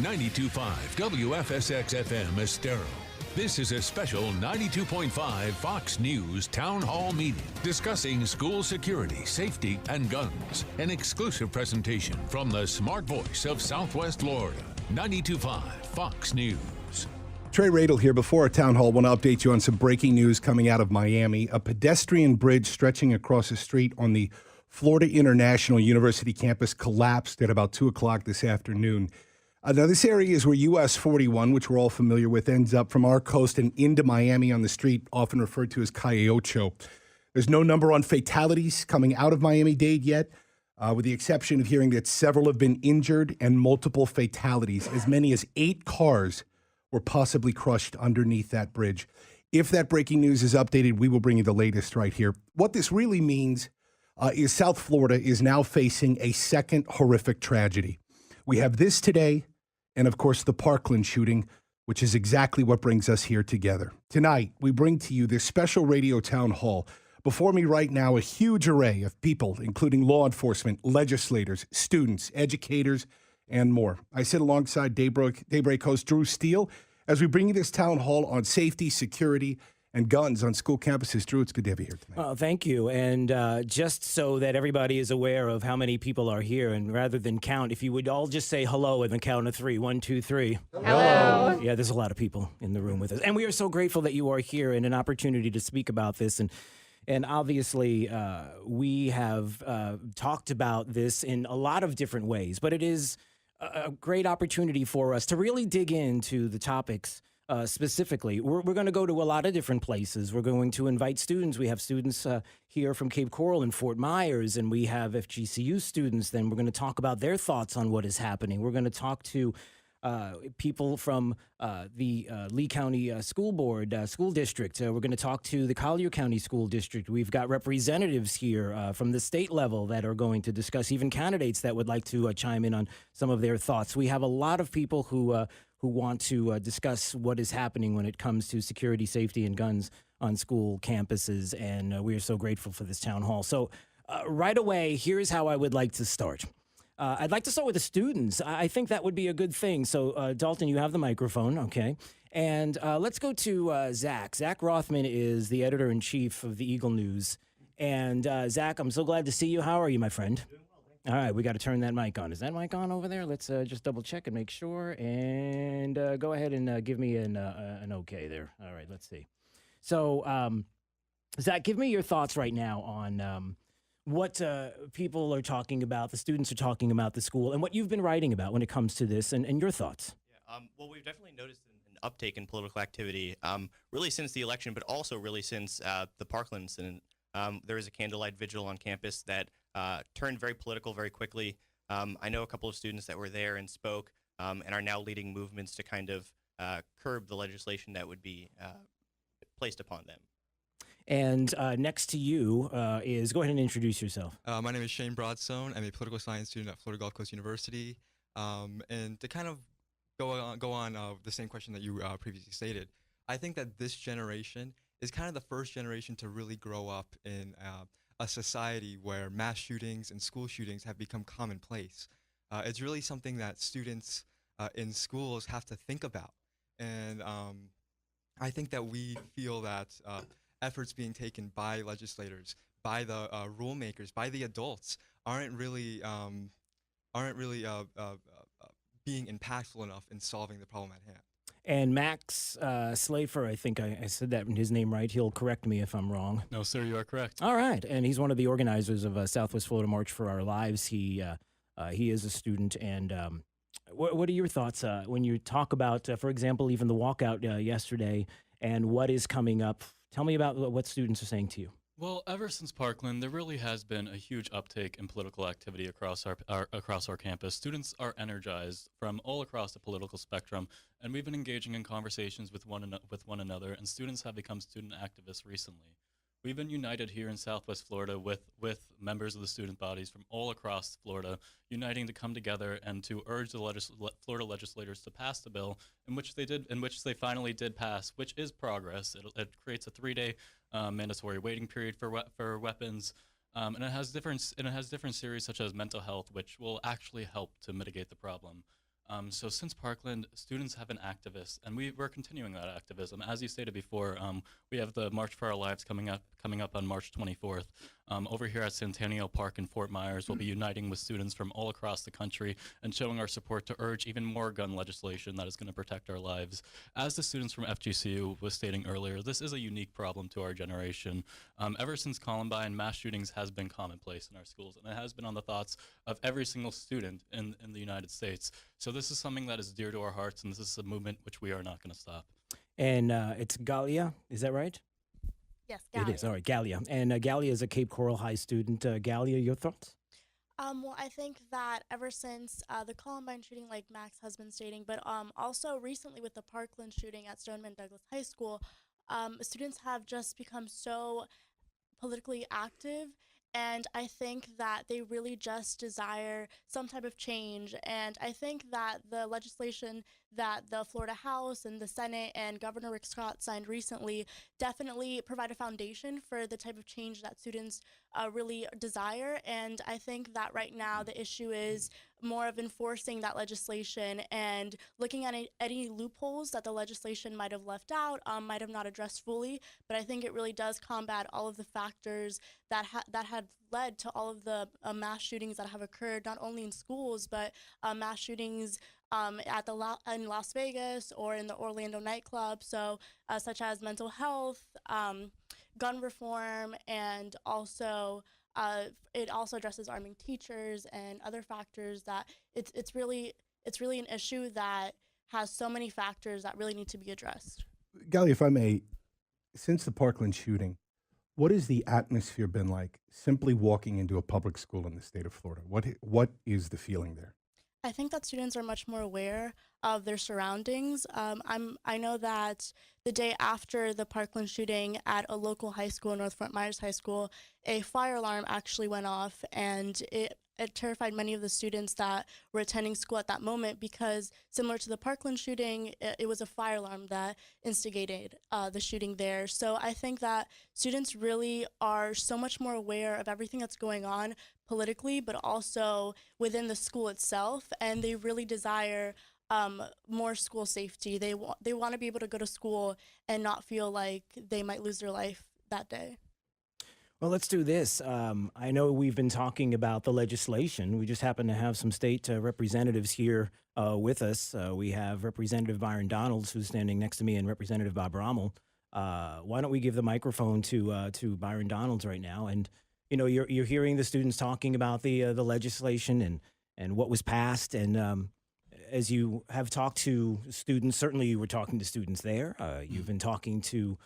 92.5 WFSX FM Estero. This is a special 92.5 Fox News Town Hall meeting discussing school security, safety, and guns. An exclusive presentation from the smart voice of Southwest Florida. 92.5 Fox News. Trey Radel here. Before our town hall, I want to update you on some breaking news coming out of Miami. A pedestrian bridge stretching across the street on the Florida International University campus collapsed at about 2 o'clock this afternoon. Now, this area is where US 41, which we're all familiar with, ends up from our coast and into Miami on the street, often referred to as Calle Ocho. There's no number on fatalities coming out of Miami-Dade yet, with the exception of hearing that several have been injured and multiple fatalities. As many as 8 cars were possibly crushed underneath that bridge. If that breaking news is updated, we will bring you the latest right here. What this really means is South Florida is now facing a second horrific tragedy. We have this today, and of course the Parkland shooting, which is exactly what brings us here together. Tonight, we bring to you this special radio town hall. Before me right now, a huge array of people, including law enforcement, legislators, students, educators, and more. I sit alongside Daybreak host Drew Steele as we bring you this town hall on safety, security, and guns on school campuses. Drew, it's good to have you here tonight. Thank you. And just so that everybody is aware of how many people are here, and rather than count, if you would all just say hello at the count of 3. 1, 2, 3. Hello. Yeah, there's a lot of people in the room with us. And we are so grateful that you are here and an opportunity to speak about this. And obviously, we have talked about this in a lot of different ways, but it is a great opportunity for us to really dig into the topics specifically. We're going to go to a lot of different places. We're going to invite students. We have students here from Cape Coral and Fort Myers, and we have FGCU students. Then we're going to talk about their thoughts on what is happening. We're going to talk to people from the Lee County School Board, School District. We're going to talk to the Collier County School District. We've got representatives here from the state level that are going to discuss, even candidates that would like to chime in on some of their thoughts. We have a lot of people who want to discuss what is happening when it comes to security, safety, and guns on school campuses, and we are so grateful for this town hall. So right away, here's how I would like to start. I'd like to start with the students. I think that would be a good thing. So, Dalton, you have the microphone, okay? And let's go to Zach. Zach Rothman is the editor-in-chief of the Eagle News. And, Zach, I'm so glad to see you. How are you, my friend? Doing well, thank you. All right, we got to turn that mic on. Is that mic on over there? Let's just double-check and make sure. And go ahead and give me an okay there. All right, let's see. So, Zach, give me your thoughts right now on what people are talking about, the students are talking about the school, and what you've been writing about when it comes to this, and your thoughts. Yeah, well, we've definitely noticed an uptake in political activity, really since the election, but also really since the Parkland incident. There was a candlelight vigil on campus that turned very political very quickly. I know a couple of students that were there and spoke and are now leading movements to kind of curb the legislation that would be placed upon them. And next to you is, go ahead and introduce yourself. My name is Shane Broadstone. I'm a political science student at Florida Gulf Coast University. And to kind of go on the same question that you previously stated, I think that this generation is kind of the first generation to really grow up in a society where mass shootings and school shootings have become commonplace. It's really something that students in schools have to think about. And I think that we feel that efforts being taken by legislators, by the rule makers, by the adults aren't really being impactful enough in solving the problem at hand. And Max Slafer, I think I said that in his name right. He'll correct me if I'm wrong. No, sir, you are correct. All right, and he's one of the organizers of Southwest Florida March for Our Lives. He is a student, and what are your thoughts when you talk about, for example, even the walkout yesterday and what is coming up? Tell me about what students are saying to you. Well, ever since Parkland, there really has been a huge uptake in political activity across our campus. Students are energized from all across the political spectrum, and we've been engaging in conversations with one another, and students have become student activists recently. We've been united here in Southwest Florida with members of the student bodies from all across Florida, uniting to come together and to urge the Florida legislators to pass the bill, in which they finally did pass, which is progress. It creates a 3-day mandatory waiting period for weapons, and it has different series such as mental health, which will actually help to mitigate the problem. So since Parkland, students have been activists, and we're continuing that activism. As you stated before, we have the March for Our Lives coming up on March 24th. Over here at Centennial Park in Fort Myers, we'll be uniting with students from all across the country and showing our support to urge even more gun legislation that is going to protect our lives. As the students from FGCU was stating earlier, this is a unique problem to our generation. Ever since Columbine, mass shootings has been commonplace in our schools, and it has been on the thoughts of every single student in the United States. So this is something that is dear to our hearts, and this is a movement which we are not going to stop. And it's Galia, is that right? Yes, It is. All right, Galia. And Galia is a Cape Coral High student. Galia, your thoughts? Well, I think that ever since the Columbine shooting, like Max has been stating, but also recently with the Parkland shooting at Stoneman Douglas High School, students have just become so politically active. And I think that they really just desire some type of change. And I think that the legislation that the Florida House and the Senate and Governor Rick Scott signed recently definitely provide a foundation for the type of change that students really desire. And I think that right now the issue is more of enforcing that legislation and looking at any loopholes that the legislation might have left out, might have not addressed fully. But I think it really does combat all of the factors that have led to all of the mass shootings that have occurred, not only in schools, but mass shootings in Las Vegas or in the Orlando nightclub. So such as mental health, gun reform, and also it also addresses arming teachers and other factors that it's really an issue that has so many factors that really need to be addressed. Galia, if I may, since the Parkland shooting, what has the atmosphere been like simply walking into a public school in the state of Florida? What is the feeling there? I think that students are much more aware of their surroundings. I know that the day after the Parkland shooting at a local high school, North Fort Myers High School, a fire alarm actually went off, and it terrified many of the students that were attending school at that moment because, similar to the Parkland shooting, it was a fire alarm that instigated the shooting there. So I think that students really are so much more aware of everything that's going on politically, but also within the school itself, and they really desire more school safety. They want to be able to go to school and not feel like they might lose their life that day. Well, let's do this. I know we've been talking about the legislation. We just happen to have some state representatives here with us. We have Representative Byron Donalds, who's standing next to me, and Representative Bob Rommel. Why don't we give the microphone to Byron Donalds right now? And you know, you're hearing the students talking about the legislation and what was passed. And as you have talked to students, certainly you were talking to students there. You've been talking to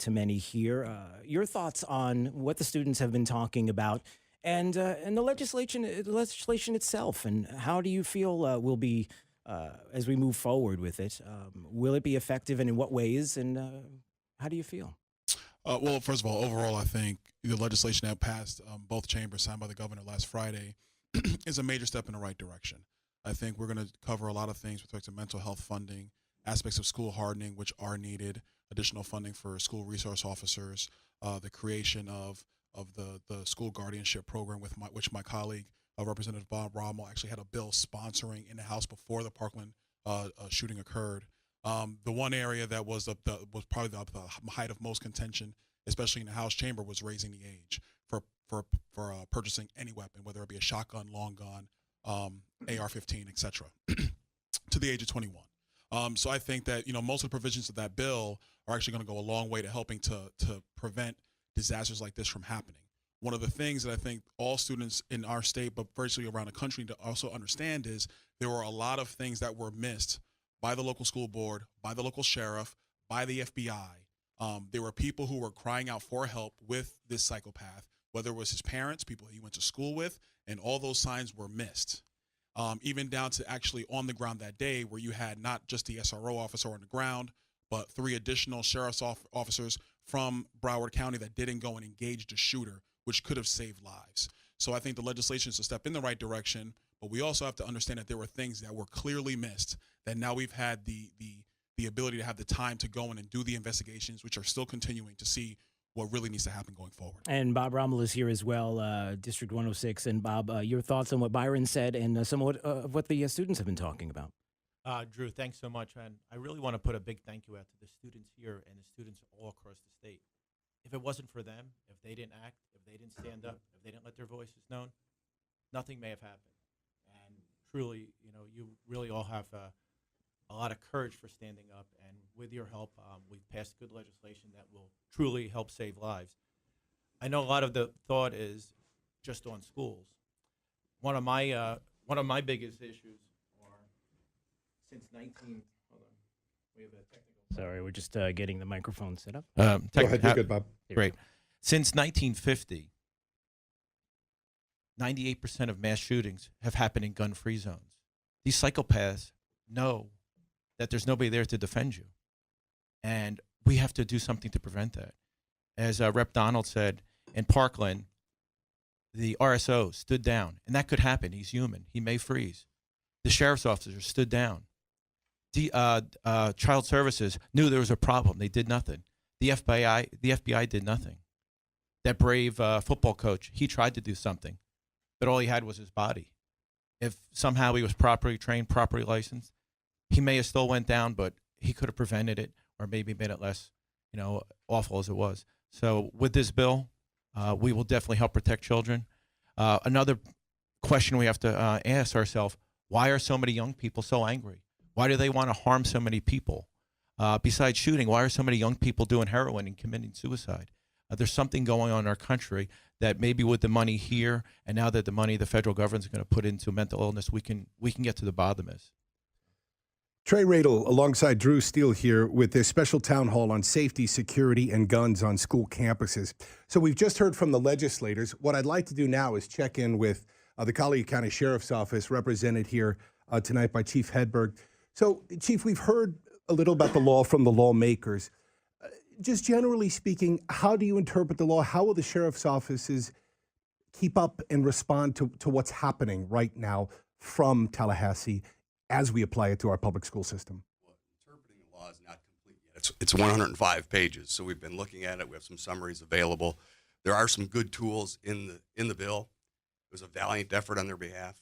many here. Your thoughts on what the students have been talking about, and the legislation itself, and how do you feel will be as we move forward with it? Will it be effective, and in what ways? And how do you feel? Well, first of all, overall, I think the legislation that passed both chambers, signed by the governor last Friday, is a major step in the right direction. I think we're going to cover a lot of things with respect to mental health funding, aspects of school hardening, which are needed, additional funding for school resource officers, the creation of the school guardianship program, which my colleague, Representative Bob Rommel, actually had a bill sponsoring in the House before the Parkland shooting occurred. The one area that was probably the height of most contention, especially in the House chamber, was raising the age for purchasing any weapon, whether it be a shotgun, long gun, AR-15, etc., to the age of 21. So I think that most of the provisions of that bill are actually going to go a long way to helping to prevent disasters like this from happening. One of the things that I think all students in our state, but virtually around the country, to also understand is there were a lot of things that were missed by the local school board, by the local sheriff, by the FBI. There were people who were crying out for help with this psychopath, whether it was his parents, people he went to school with, and all those signs were missed. Even down to actually on the ground that day, where you had not just the SRO officer on the ground, but 3 additional sheriff's officers from Broward County that didn't go and engage the shooter, which could have saved lives. So I think the legislation is a step in the right direction, but we also have to understand that there were things that were clearly missed, that now we've had the ability to have the time to go in and do the investigations, which are still continuing to see what really needs to happen going forward. And Bob Rommel is here as well, District 106. And Bob, your thoughts on what Byron said and somewhat of what the students have been talking about. Drew, thanks so much. And I really want to put a big thank you out to the students here and the students all across the state. If it wasn't for them, if they didn't act, if they didn't stand up, if they didn't let their voices known, nothing may have happened. And truly, you really all have a lot of courage for standing up. And with your help, we've passed good legislation that will truly help save lives. I know a lot of the thought is just on schools. One of my biggest issues are since 19. Hold on, we have a technical. Sorry, we're just getting the microphone set up. Go ahead, you're good, Bob. Great. Since 1950, 98% of mass shootings have happened in gun-free zones. These psychopaths know that there's nobody there to defend you, and we have to do something to prevent that. As Rep. Donald said, in Parkland, the RSO stood down, and that could happen. He's human. He may freeze. The sheriff's officer stood down. Child Services knew there was a problem. They did nothing. The FBI did nothing. That brave football coach, he tried to do something, but all he had was his body. If somehow he was properly trained, properly licensed, he may have still went down, but he could have prevented it or maybe made it less, awful as it was. So with this bill, we will definitely help protect children. Another question we have to ask ourselves, why are so many young people so angry? Why do they want to harm so many people? Besides shooting, why are so many young people doing heroin and committing suicide? There's something going on in our country that maybe with the money here and now that the money the federal government is going to put into mental illness, we can get to the bottom of this. Trey Radel alongside Drew Steele here with this special town hall on safety, security, and guns on school campuses. So we've just heard from the legislators. What I'd like to do now is check in with the Collier County Sheriff's Office, represented here tonight by Chief Hedberg. So, Chief, we've heard a little about the law from the lawmakers. Just generally speaking, how do you interpret the law? How will the sheriff's offices keep up and respond to what's happening right now from Tallahassee as we apply it to our public school system? Well, interpreting the law is not complete yet. It's 105 pages, so we've been looking at it. We have some summaries available. There are some good tools in the bill. It was a valiant effort on their behalf.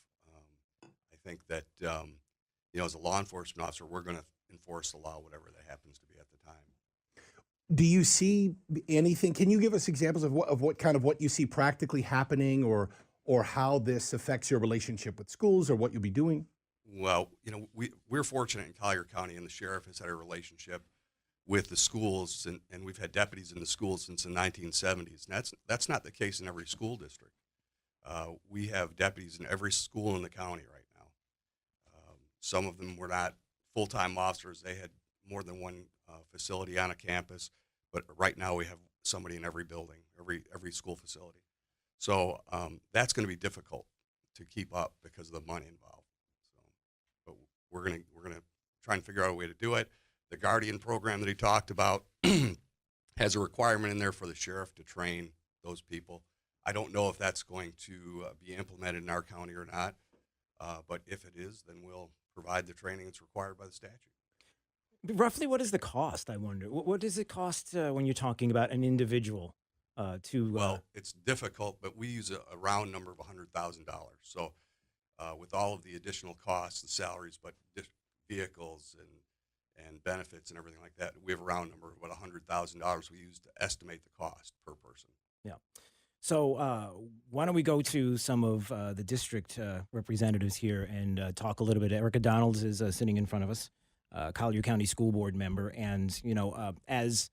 I think that as a law enforcement officer, we're going to enforce the law, whatever that happens to be at the time. Do you see anything? Can you give us examples of what you see practically happening, or how this affects your relationship with schools, or what you'll be doing? Well, we're fortunate in Collier County, and the sheriff has had a relationship with the schools, and we've had deputies in the schools since the 1970s. And that's not the case in every school district. We have deputies in every school in the county right now. Some of them were not full-time officers. They had more than one facility on a campus, but right now we have somebody in every building, every school facility. So that's going to be difficult to keep up because of the money involved. So, but we're gonna try and figure out a way to do it. The Guardian program that he talked about has a requirement in there for the sheriff to train those people. I don't know if that's going to be implemented in our county or not, but if it is, then we'll provide the training that's required by the statute. Roughly, what is the cost, I wonder? What does it cost when you're talking about an individual to... Well, it's difficult, but we use a round number of $100,000. So with all of the additional costs, the salaries, but vehicles and benefits and everything like that, we have a round number of about $100,000 we use to estimate the cost per person. Yeah. So why don't we go to some of the district representatives here and talk a little bit. Erica Donalds is sitting in front of us, Collier County School Board member. And, as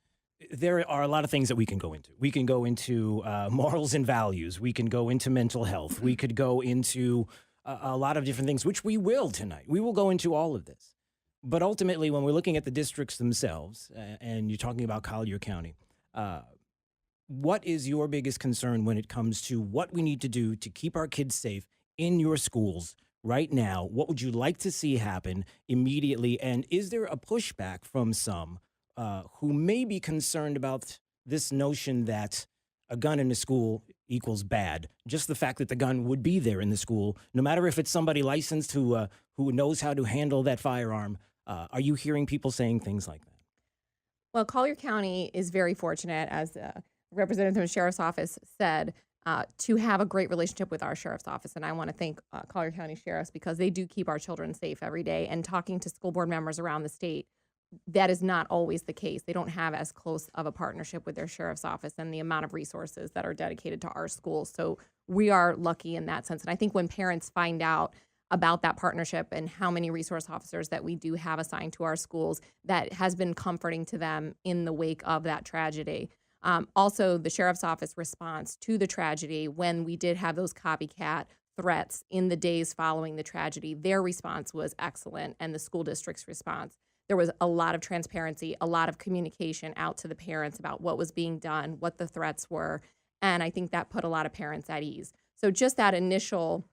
there are a lot of things that we can go into. We can go into morals and values. We can go into mental health. We could go into a lot of different things, which we will tonight. We will go into all of this. But ultimately, when we're looking at the districts themselves, and you're talking about Collier County, what is your biggest concern when it comes to what we need to do to keep our kids safe in your schools right now? What would you like to see happen immediately? And is there a pushback from some who may be concerned about this notion that a gun in a school equals bad? Just the fact that the gun would be there in the school, no matter if it's somebody licensed who knows how to handle that firearm. Are you hearing people saying things like that? Well, Collier County is very fortunate, as the representative from the Sheriff's Office said. to have a great relationship with our sheriff's office. And I want to thank Collier County Sheriffs because they do keep our children safe every day. And talking to school board members around the state, that is not always the case. They don't have as close of a partnership with their sheriff's office and the amount of resources that are dedicated to our schools. So we are lucky in that sense. And I think when parents find out about that partnership and how many resource officers that we do have assigned to our schools, that has been comforting to them in the wake of that tragedy. Also, the sheriff's office response to the tragedy, when we did have those copycat threats in the days following the tragedy, their response was excellent, and the school district's response. There was a lot of transparency, a lot of communication out to the parents about what was being done, what the threats were, and I think that put a lot of parents at ease. So just that initial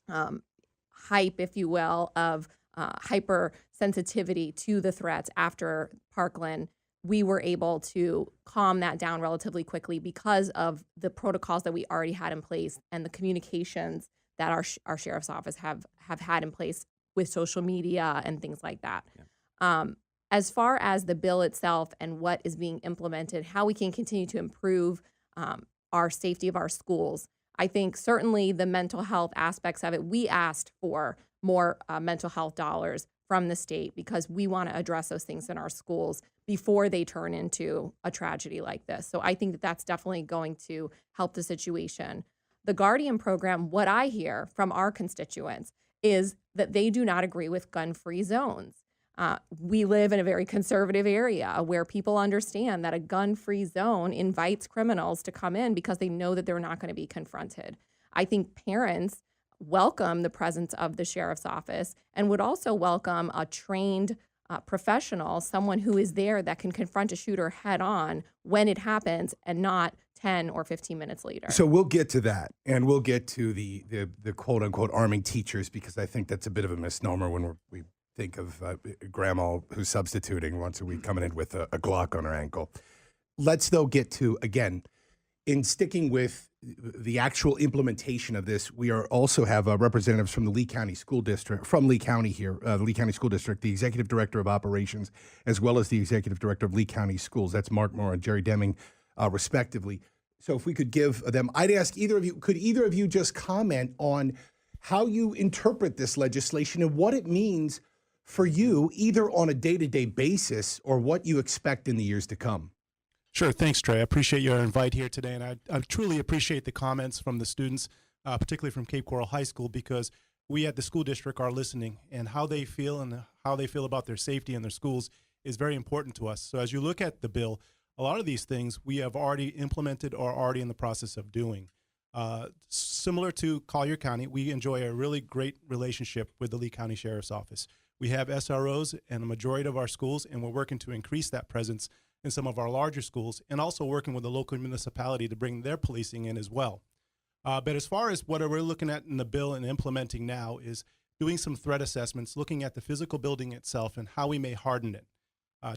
hype, if you will, of hypersensitivity to the threats after Parkland, we were able to calm that down relatively quickly because of the protocols that we already had in place and the communications that our sheriff's office have had in place with social media and things like that. Yeah. As far as the bill itself and what is being implemented, how we can continue to improve our safety of our schools, I think certainly the mental health aspects of it, we asked for more mental health dollars from the state because we want to address those things in our schools before they turn into a tragedy like this. So I think that that's definitely going to help the situation. The Guardian program, what I hear from our constituents is that they do not agree with gun-free zones. We live in a very conservative area where people understand that a gun-free zone invites criminals to come in because they know that they're not going to be confronted. I think parents welcome the presence of the sheriff's office and would also welcome a trained professional, someone who is there that can confront a shooter head on when it happens and not 10 or 15 minutes later. So we'll get to that, and we'll get to the quote unquote arming teachers, because I think that's a bit of a misnomer when we think of grandma who's substituting once a week coming in with a Glock on her ankle. Let's though get to, again, in sticking with the actual implementation of this, we also have representatives from the Lee County School District, from Lee County here, the Lee County School District, the Executive Director of Operations, as well as the Executive Director of Lee County Schools. That's Mark Moore and Jerry Deming, respectively. So if we could give them, I'd ask could either of you just comment on how you interpret this legislation and what it means for you, either on a day-to-day basis or what you expect in the years to come? Sure. Thanks, Trey. I appreciate your invite here today, and I truly appreciate the comments from the students, particularly from Cape Coral High School, because we at the school district are listening, and how they feel about their safety in their schools is very important to us. So as you look at the bill, a lot of these things we have already implemented or are already in the process of doing. Similar to Collier County, we enjoy a really great relationship with the Lee County Sheriff's Office. We have SROs in the majority of our schools, and we're working to increase that presence in some of our larger schools, and also working with the local municipality to bring their policing in as well. But as far as what we're looking at in the bill and implementing now is doing some threat assessments, looking at the physical building itself and how we may harden it,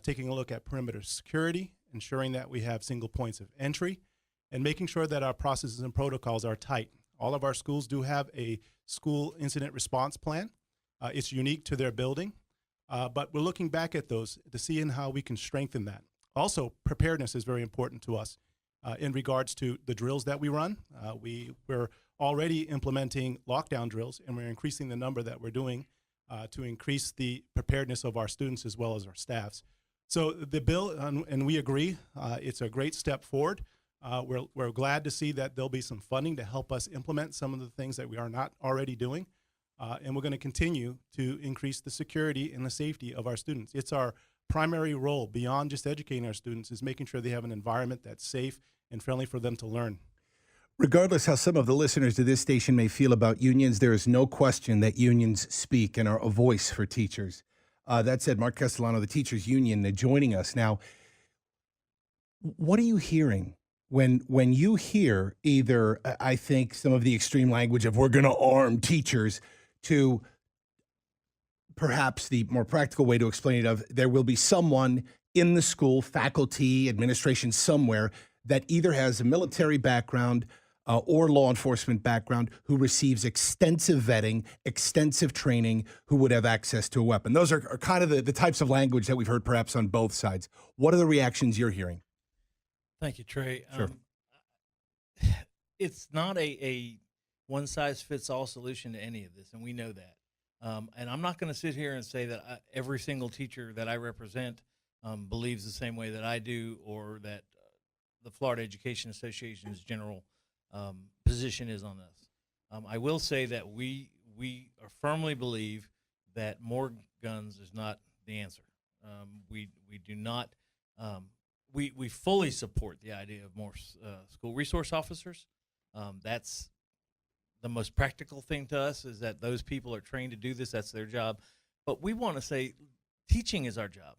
taking a look at perimeter security, ensuring that we have single points of entry, and making sure that our processes and protocols are tight. All of our schools do have a school incident response plan. It's unique to their building, but we're looking back at those to see how we can strengthen that. Also, preparedness is very important to us in regards to the drills that we run. We're already implementing lockdown drills, and we're increasing the number that we're doing to increase the preparedness of our students as well as our staffs. So the bill, and we agree, it's a great step forward. We're glad to see that there'll be some funding to help us implement some of the things that we are not already doing. And we're going to continue to increase the security and the safety of our students. It's our primary role, beyond just educating our students, is making sure they have an environment that's safe and friendly for them to learn. Regardless how some of the listeners to this station may feel about unions, there is no question that unions speak and are a voice for teachers. That said, Mark Castellano, the teachers union, joining us now. What are you hearing when you hear either, I think, some of the extreme language of we're going to arm teachers, to perhaps the more practical way to explain it of there will be someone in the school, faculty, administration somewhere that either has a military background or law enforcement background who receives extensive vetting, extensive training, who would have access to a weapon? Those are kind of the types of language that we've heard perhaps on both sides. What are the reactions you're hearing? Thank you, Trey. Sure. it's not a one size fits all solution to any of this, and we know that. And I'm not going to sit here and say that every single teacher that I represent believes the same way that I do, or that the Florida Education Association's general position is on this. I will say that we firmly believe that more guns is not the answer. We do not. We fully support the idea of more school resource officers. That's the most practical thing to us, is that those people are trained to do this. That's their job. But we want to say teaching is our job,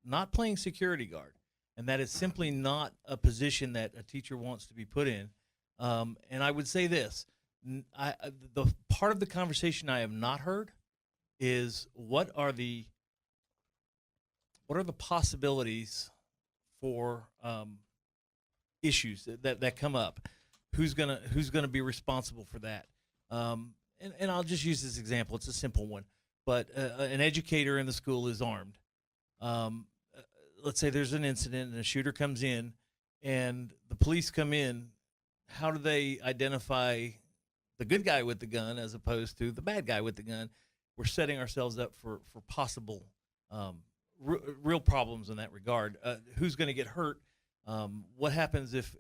not playing security guard. And that is simply not a position that a teacher wants to be put in. And I would say this, the part of the conversation I have not heard is what are the possibilities for issues that come up? Who's gonna be responsible for that? And I'll just use this example. It's a simple one, but an educator in the school is armed. Let's say there's an incident and a shooter comes in, and the police come in. How do they identify the good guy with the gun as opposed to the bad guy with the gun? We're setting ourselves up for possible real problems in that regard. Who's going to get hurt? What happens if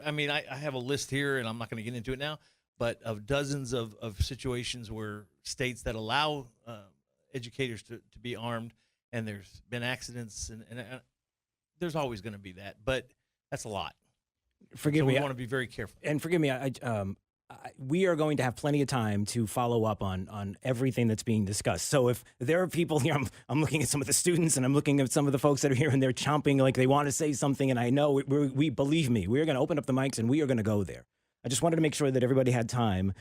I mean, I have a list here, and I'm not going to get into it now, but of dozens of situations where states that allow educators to be armed, and there's been accidents, and there's always going to be that, but that's a lot. Forgive me. We want to be very careful. And forgive me, we are going to have plenty of time to follow up on everything that's being discussed. So if there are people here, I'm looking at some of the students, and I'm looking at some of the folks that are here, and they're chomping like they want to say something, and I know we believe me, we're going to open up the mics, and we are going to go there. I just wanted to make sure that everybody had time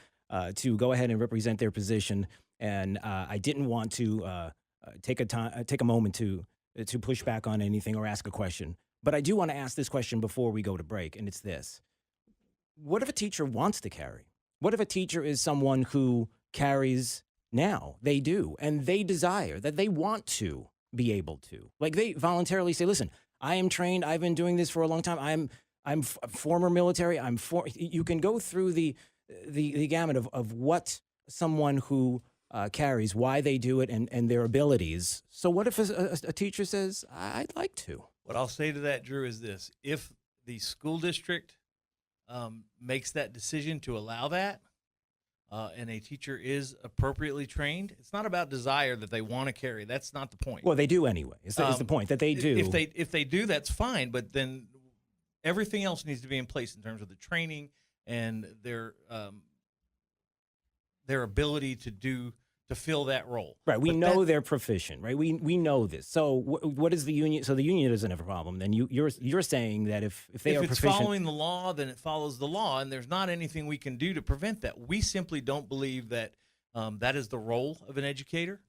to go ahead and represent their position, and I didn't want to take a moment to push back on anything or ask a question. But I do want to ask this question before we go to break, and it's this. What if a teacher wants to carry? What if a teacher is someone who carries now? They do, and they desire that, they want to be able to. Like, they voluntarily say, listen, I am trained, I've been doing this for a long time, I'm former military, you can go through the gamut of what someone who carries, why they do it, and their abilities. So what if a teacher says, I'd like to? What I'll say to that, Drew, is this. If the school district makes that decision to allow that, and a teacher is appropriately trained, it's not about desire that they want to carry. That's not the point. Well, they do anyway. Is the point that they do? If they do, that's fine. But then everything else needs to be in place in terms of the training and their ability to fill that role. Right. We know they're proficient, right? We know this. So what is the union? So the union doesn't have a problem. Then you're saying that if they are it's proficient, following the law, then it follows the law, and there's not anything we can do to prevent that. We simply don't believe that that is the role of an educator.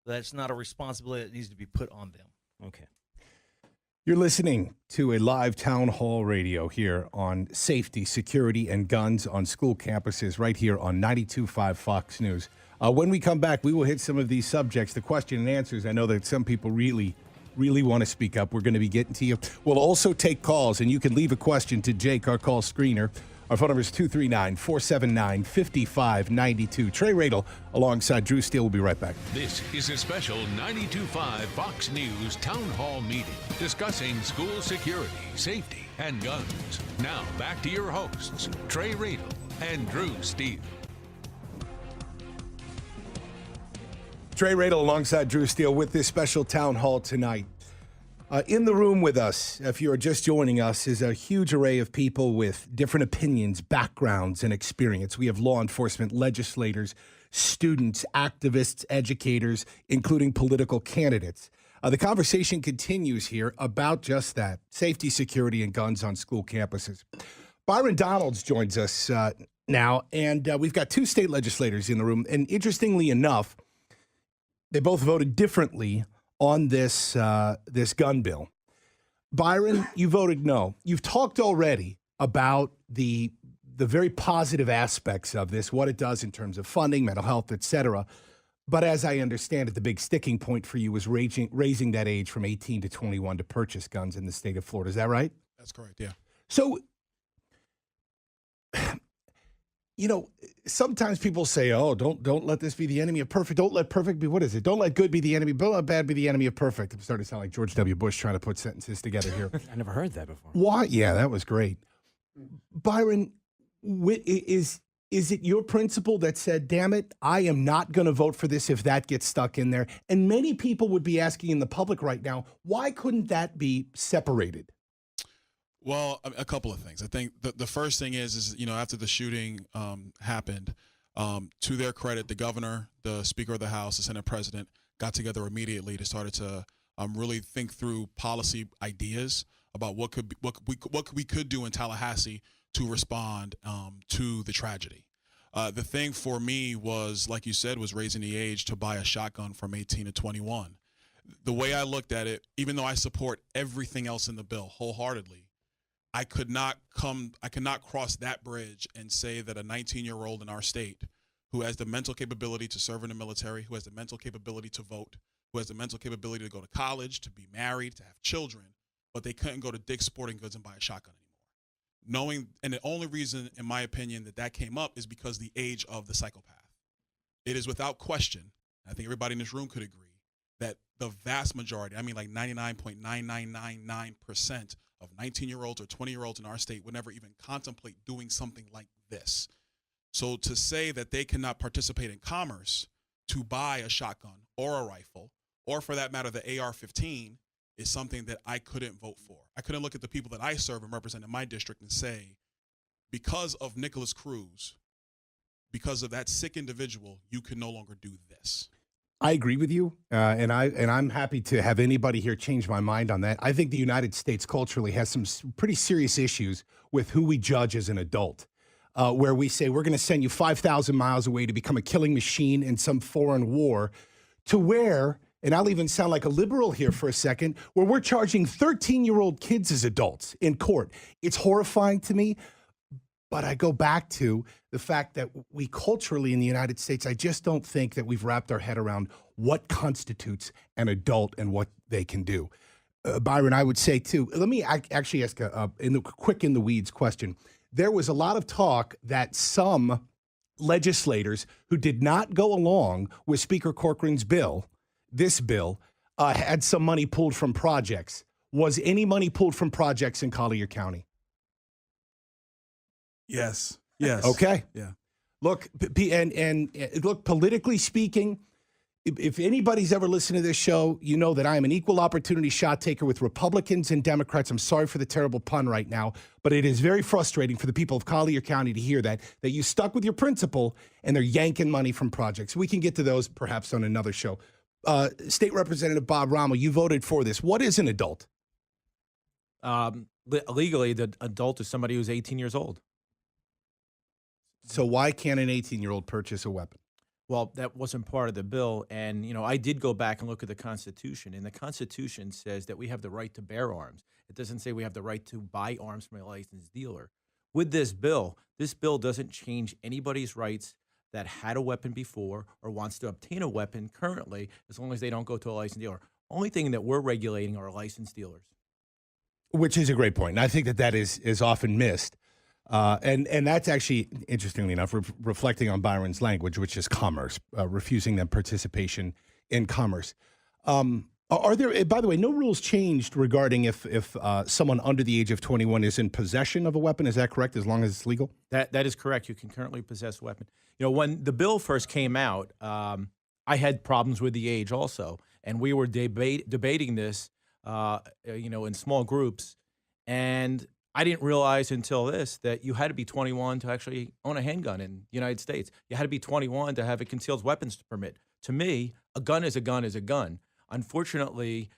That's not a responsibility that needs to be put on them. Okay. You're listening to a live town hall radio here on safety, security, and guns on school campuses right here on 92.5 Fox News. When we come back, we will hit some of these subjects, the question and answers. I know that some people really want to speak up. We're going to be getting to you. We'll also take calls, and you can leave a question to Jake, our call screener. Our phone number is 239-479-5592. Trey Radel alongside Drew Steele. We'll be right back. This is a special 92.5 Fox News Town Hall meeting discussing school security, safety, and guns. Now, back to your hosts, Trey Radel and Drew Steele. Trey Radel alongside Drew Steele with this special town hall tonight. In the room with us, if you are just joining us, is a huge array of people with different opinions, backgrounds, and experience. We have law enforcement, legislators, students, activists, educators, including political candidates. The conversation continues here about just that, safety, security, and guns on school campuses. Byron Donalds joins us now, and we've got two state legislators in the room. And interestingly enough, they both voted differently on this gun bill. Byron, you voted no. You've talked already about the very positive aspects of this, what it does in terms of funding, mental health, et cetera. But as I understand it, the big sticking point for you was raising that age from 18 to 21 to purchase guns in the state of Florida. Is that right? That's correct, yeah. So You know, sometimes people say, "Oh, don't let this be the enemy of perfect. Don't let perfect be what is it? Don't let good be the enemy. Don't let bad be the enemy of perfect." I'm starting to sound like George W. Bush trying to put sentences together here. I never heard that before. Why? Yeah, that was great. Byron, is it your principle that said, "Damn it, I am not going to vote for this if that gets stuck in there"? And many people would be asking in the public right now, why couldn't that be separated? Well, a couple of things. I think the first thing is after the shooting happened, to their credit, the governor, the Speaker of the House, the Senate President got together immediately to start to really think through policy ideas about what we could do in Tallahassee to respond to the tragedy. The thing for me was, like you said, was raising the age to buy a shotgun from 18 to 21. The way I looked at it, even though I support everything else in the bill wholeheartedly, I could not cross that bridge and say that a 19-year-old in our state who has the mental capability to serve in the military, who has the mental capability to vote, who has the mental capability to go to college, to be married, to have children, but they couldn't go to Dick's Sporting Goods and buy a shotgun anymore. And the only reason, in my opinion, that came up is because the age of the psychopath. It is without question, I think everybody in this room could agree, that the vast majority, I mean like 99.9999% of 19-year-olds or 20-year-olds in our state would never even contemplate doing something like this. So to say that they cannot participate in commerce to buy a shotgun or a rifle, or for that matter, the AR-15, is something that I couldn't vote for. I couldn't look at the people that I serve and represent in my district and say, because of Nicholas Cruz, because of that sick individual, you can no longer do this. I agree with you, and I'm happy to have anybody here change my mind on that. I think the United States culturally has some pretty serious issues with who we judge as an adult, where we say we're going to send you 5,000 miles away to become a killing machine in some foreign war, to where, and I'll even sound like a liberal here for a second, where we're charging 13-year-old kids as adults in court. It's horrifying to me. But I go back to the fact that we culturally in the United States, I just don't think that we've wrapped our head around what constitutes an adult and what they can do. Byron, I would say too, let me actually ask a quick in the weeds question. There was a lot of talk that some legislators who did not go along with Speaker Corcoran's bill, this bill, had some money pulled from projects. Was any money pulled from projects in Collier County? Yes. Okay. Yeah. Look, and look, politically speaking, if anybody's ever listened to this show, you know that I am an equal opportunity shot taker with Republicans and Democrats. I'm sorry for the terrible pun right now, but it is very frustrating for the people of Collier County to hear that you stuck with your principle and they're yanking money from projects. We can get to those perhaps on another show. State Representative Bob Rommel, you voted for this. What is an adult? Legally, the adult is somebody who's 18 years old. So why can't an 18-year-old purchase a weapon? Well, that wasn't part of the bill. And, I did go back and look at the Constitution. And the Constitution says that we have the right to bear arms. It doesn't say we have the right to buy arms from a licensed dealer. With this bill doesn't change anybody's rights that had a weapon before or wants to obtain a weapon currently, as long as they don't go to a licensed dealer. Only thing that we're regulating are licensed dealers. Which is a great point. And I think that is often missed. And that's actually, interestingly enough, reflecting on Byron's language, which is commerce, refusing them participation in commerce. Are there, by the way, no rules changed regarding if someone under the age of 21 is in possession of a weapon? Is that correct, as long as it's legal? That is correct. You can currently possess a weapon. When the bill first came out, I had problems with the age also. And we were debating this, in small groups. And I didn't realize until this that you had to be 21 to actually own a handgun in the United States. You had to be 21 to have a concealed weapons permit. To me, a gun is a gun is a gun. Unfortunately,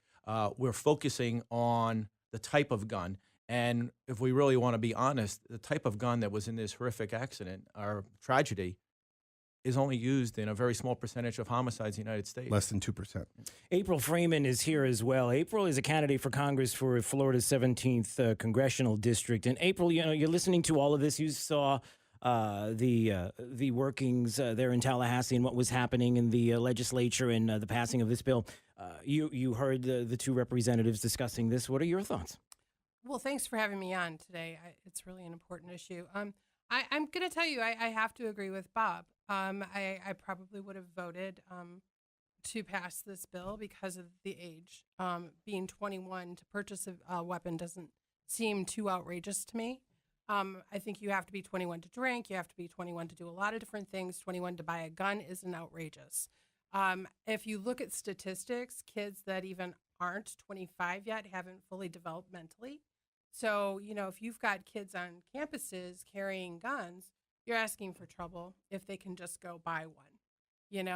we're focusing on the type of gun. And if we really want to be honest, the type of gun that was in this horrific accident or tragedy is only used in a very small percentage of homicides in the United States. Less than 2%. April Freeman is here as well. April is a candidate for Congress for Florida's 17th congressional district. And April, you're listening to all of this. You saw the workings there in Tallahassee and what was happening in the legislature and the passing of this bill. You heard the two representatives discussing this. What are your thoughts? Well, thanks for having me on today. It's really an important issue. I'm going to tell you, I have to agree with Bob. I probably would have voted to pass this bill because of the age. Being 21 to purchase a weapon doesn't seem too outrageous to me. I think you have to be 21 to drink. You have to be 21 to do a lot of different things. 21 to buy a gun isn't outrageous. If you look at statistics, kids that even aren't 25 yet haven't fully developed mentally. So, if you've got kids on campuses carrying guns, you're asking for trouble if they can just go buy one.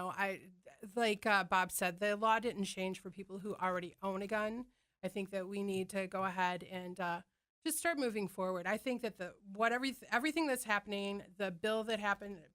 Like Bob said, the law didn't change for people who already own a gun. I think that we need to go ahead and just start moving forward. I think that everything that's happening, the bill that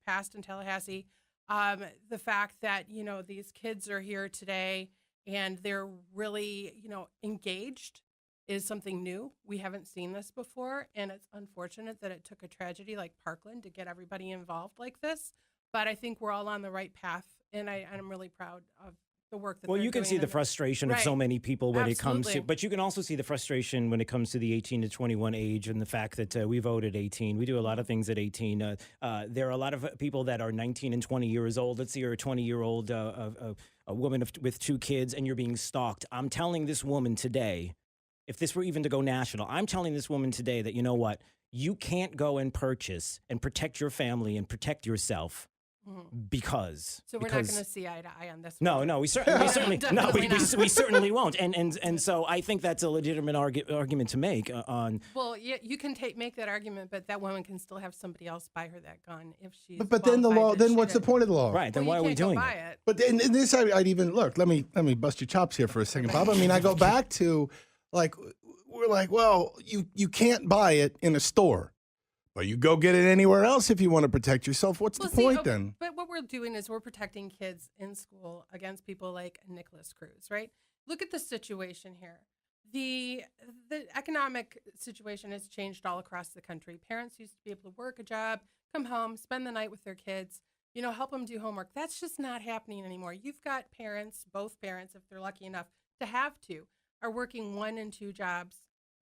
passed in Tallahassee, the fact that, these kids are here today and they're really, engaged is something new. We haven't seen this before, and it's unfortunate that it took a tragedy like Parkland to get everybody involved like this. But I think we're all on the right path, and I'm really proud of the work that they're doing. You can see the frustration of so many people when it comes to, but you can also see the frustration when it comes to the 18 to 21 age and the fact that we voted 18. We do a lot of things at 18. There are a lot of people that are 19 and 20 years old. Let's say you're a 20-year-old a woman with 2 kids, and you're being stalked. I'm telling this woman today, if this were even to go national, I'm telling this woman today that, you know what, you can't go and purchase and protect your family and protect yourself because. So we're not going to see eye to eye on this. No, we certainly no, we certainly won't. And so I think that's a legitimate argument to make on. Well, you can make that argument, but that woman can still have somebody else buy her that gun if she's. But then the law. Then what's the point of the law? Right. Then why are we doing it? But in this, I'd even look. Let me bust your chops here for a second, Bob. I mean, I go back to. We're like, well, you can't buy it in a store, but you go get it anywhere else if you want to protect yourself. What's the point then? But what we're doing is we're protecting kids in school against people like Nicholas Cruz, right? Look at the situation here. The economic situation has changed all across the country. Parents used to be able to work a job, come home, spend the night with their kids, help them do homework. That's just not happening anymore. You've got parents, both parents, if they're lucky enough to have to, are working 1 and 2 jobs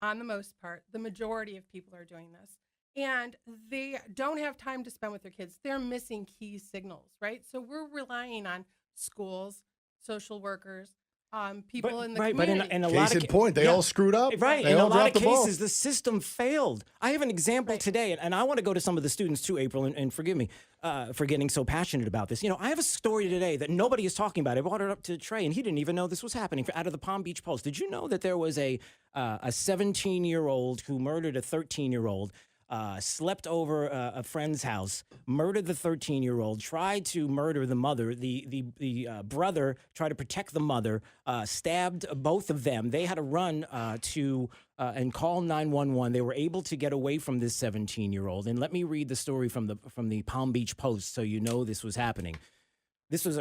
on the most part. The majority of people are doing this. And they don't have time to spend with their kids. They're missing key signals, right? So we're relying on schools, social workers, people in the community. But in a lot of point, they all screwed up. Right. They in a all lot of dropped the ball. cases, the system failed. I have an example today, and I want to go to some of the students too, April, and forgive me for getting so passionate about this. I have a story today that nobody is talking about. I brought it up to Trey, and he didn't even know this was happening. Out of the Palm Beach Post, did you know that there was a 17-year-old who murdered a 13-year-old? Slept over a friend's house, murdered the 13-year-old, tried to murder the mother. The brother tried to protect the mother, stabbed both of them. They had to run and call 911. They were able to get away from this 17-year-old. And let me read the story from the Palm Beach Post so you know this was happening. This was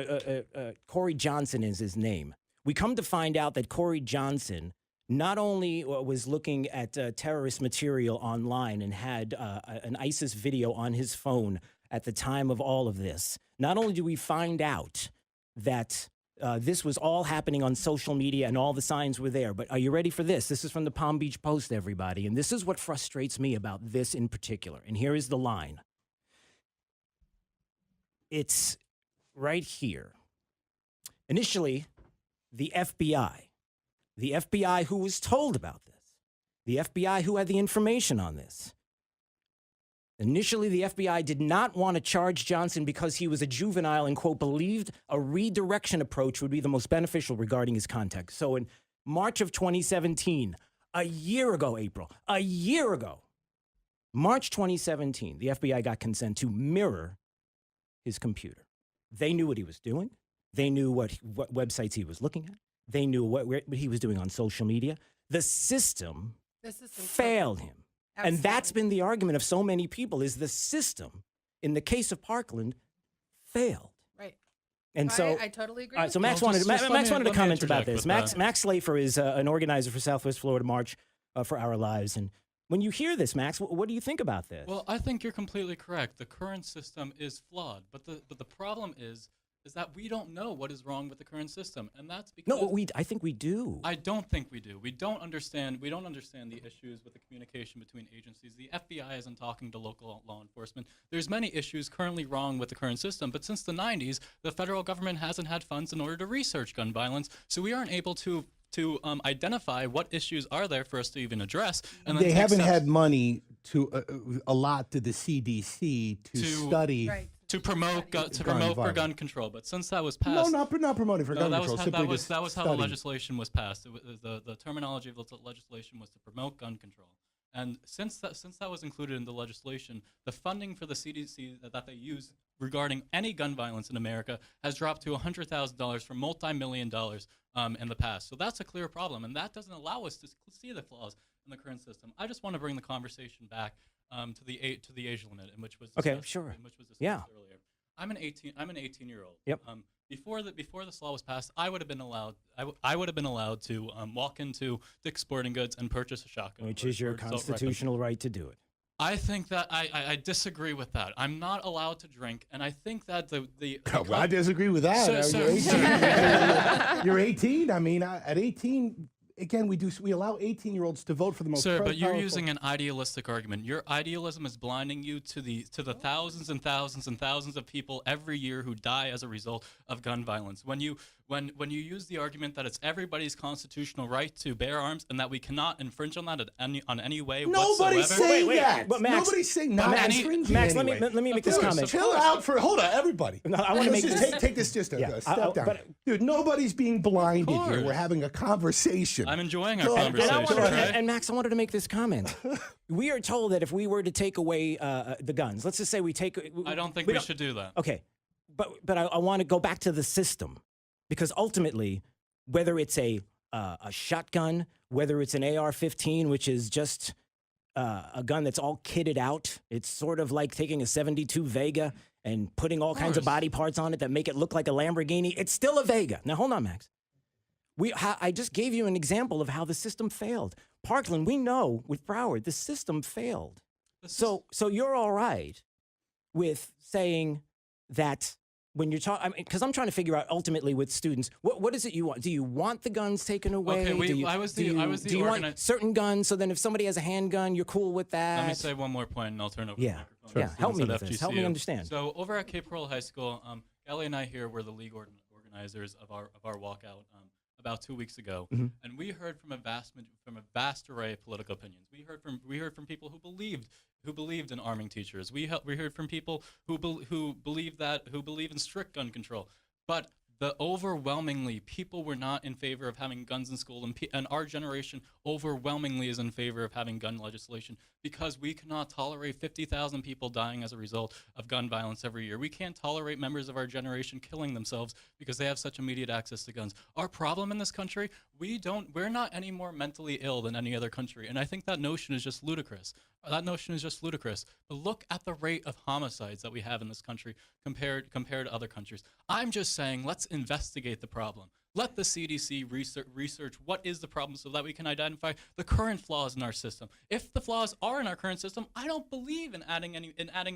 Corey Johnson is his name. We come to find out that Corey Johnson not only was looking at terrorist material online and had an ISIS video on his phone at the time of all of this, not only do we find out that this was all happening on social media and all the signs were there, but are you ready for this? This is from the Palm Beach Post, everybody, and this is what frustrates me about this in particular. And here is the line. It's right here. Initially, the FBI who was told about this, the FBI who had the information on this. Initially, the FBI did not want to charge Johnson because he was a juvenile and, quote, believed a redirection approach would be the most beneficial regarding his contact. So in March of 2017, a year ago, March 2017, the FBI got consent to mirror his computer. They knew what he was doing. They knew what websites he was looking at. They knew what he was doing on social media. The system failed him. Absolutely. And that's been the argument of so many people is the system, in the case of Parkland, failed. Right. And so I totally agree. All right, so Max wanted to comment about this. Max Slafer is an organizer for Southwest Florida March for Our Lives. And when you hear this, Max, what do you think about this? Well, I think you're completely correct. The current system is flawed, but the problem is is that we don't know what is wrong with the current system, and that's because No, I think we do. I don't think we do. We don't understand the issues with the communication between agencies. The FBI isn't talking to local law enforcement. There's many issues currently wrong with the current system, but since the 90s, the federal government hasn't had funds in order to research gun violence, so we aren't able to identify what issues are there for us to even address. And then They take haven't steps had money to allot to the CDC to study. Right. to promote for violence. gun control. But since that was No, passed, not promoting for gun that control. was how, simply that was just that was how the study. legislation was passed. The terminology of the legislation was to promote gun control. And since that was included in the legislation, the funding for the CDC that they use regarding any gun violence in America has dropped to $100,000 from multi-million dollars in the past. So that's a clear problem, and that doesn't allow us to see the flaws in the current system. I just want to bring the conversation back to the age limit, in which was Okay, discussed, sure. in which was discussed Yeah. earlier. I'm an 18-year-old. Yep. Before this law was passed, I would have been allowed. I would have been allowed to walk into Dick's Sporting Goods and purchase a shotgun, Which or- is your or assault rifle. constitutional right to do it. I think that I disagree with that. I'm not allowed to drink, and I think that the Well, I disagree with that. So- You're so- 18. You're 18. I mean, at 18, again, we allow 18-year-olds to vote for the most. Sir, but you're powerful- using an idealistic argument. Your idealism is blinding you to the thousands and thousands and thousands of people every year who die as a result of gun violence. When you use the argument that it's everybody's constitutional right to bear arms and that we cannot infringe on that in any way Nobody's whatsoever. saying Wait, that. but Max- Nobody's saying but not Max- infringing Max, anyway. let me make this Dude, comment. Chill out for hold on, everybody. No, I wanna Let's make just this- take this just a Yeah, step down. but- Dude, nobody's being blinded here. course. We're having a conversation. I'm enjoying our Go ahead. conversation. And, I wanted, right? and Max, I wanted to make this comment. We are told that if we were to take away the guns, let's just say we take. I don't think we should do that. Okay, but I want to go back to the system, because ultimately, whether it's a shotgun, whether it's an AR-15, which is just a gun that's all kitted out, it's sort of like taking a 72 Vega and putting all kinds of body parts on it that make it look like a Lamborghini. It's still a Vega. Now hold on, Max. I just gave you an example of how the system failed. Parkland, we know with Broward, the system failed. So you're all right with saying that when you're talking, because I'm trying to figure out ultimately with students, what is it you want? Do you want the guns taken away? Okay, do you, I was the do you want organi- certain guns? So then if somebody has a handgun, you're cool with that? Let me say one more point, and I'll turn over Yeah, the microphone. yeah. to Help me students with at this. Help me FGCU. understand. So over at Cape Coral High School, Ellie and I here were the league organizers of our walkout about 2 weeks ago, Mhm. and we heard from a vast array of political opinions. We heard from people who believed in arming teachers. We heard from people who believe in strict gun control, but overwhelmingly, people were not in favor of having guns in school, and our generation overwhelmingly is in favor of having gun legislation because we cannot tolerate 50,000 people dying as a result of gun violence every year. We can't tolerate members of our generation killing themselves because they have such immediate access to guns. Our problem in this country, we're not any more mentally ill than any other country, and I think that notion is just ludicrous. But look at the rate of homicides that we have in this country compared to other countries. I'm just saying, let's investigate the problem. Let the CDC research what is the problem so that we can identify the current flaws in our system. If the flaws are in our current system, I don't believe in adding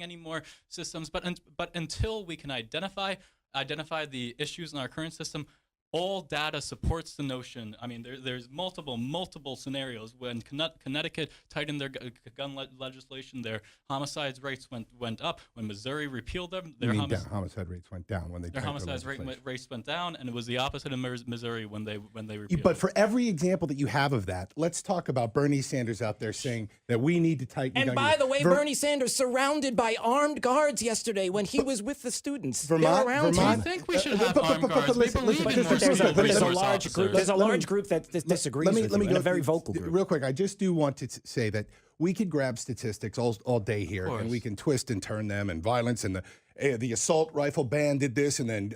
any more systems. But until we can identify the issues in our current system, all data supports the notion. I mean, there's multiple scenarios when Connecticut tightened their gun legislation, their homicides rates went up. When Missouri repealed them, their homicide rates went down when they their tightened the homicide legislation. rates went down, and it was the opposite in Missouri when they repealed. But for every example that you have of that, let's talk about Bernie Sanders out there saying that we need to tighten. And gun by use. the way, Bernie Sanders surrounded by armed guards yesterday when he was with the students. They're around I him. think we should have armed guards. We believe in more There's resource a large group. There's a Let me- large group that disagrees with you, and a very vocal group. Real quick, I just do want to say that we could grab statistics all day here, and we can twist and turn them, and violence, and the assault rifle ban did this, and then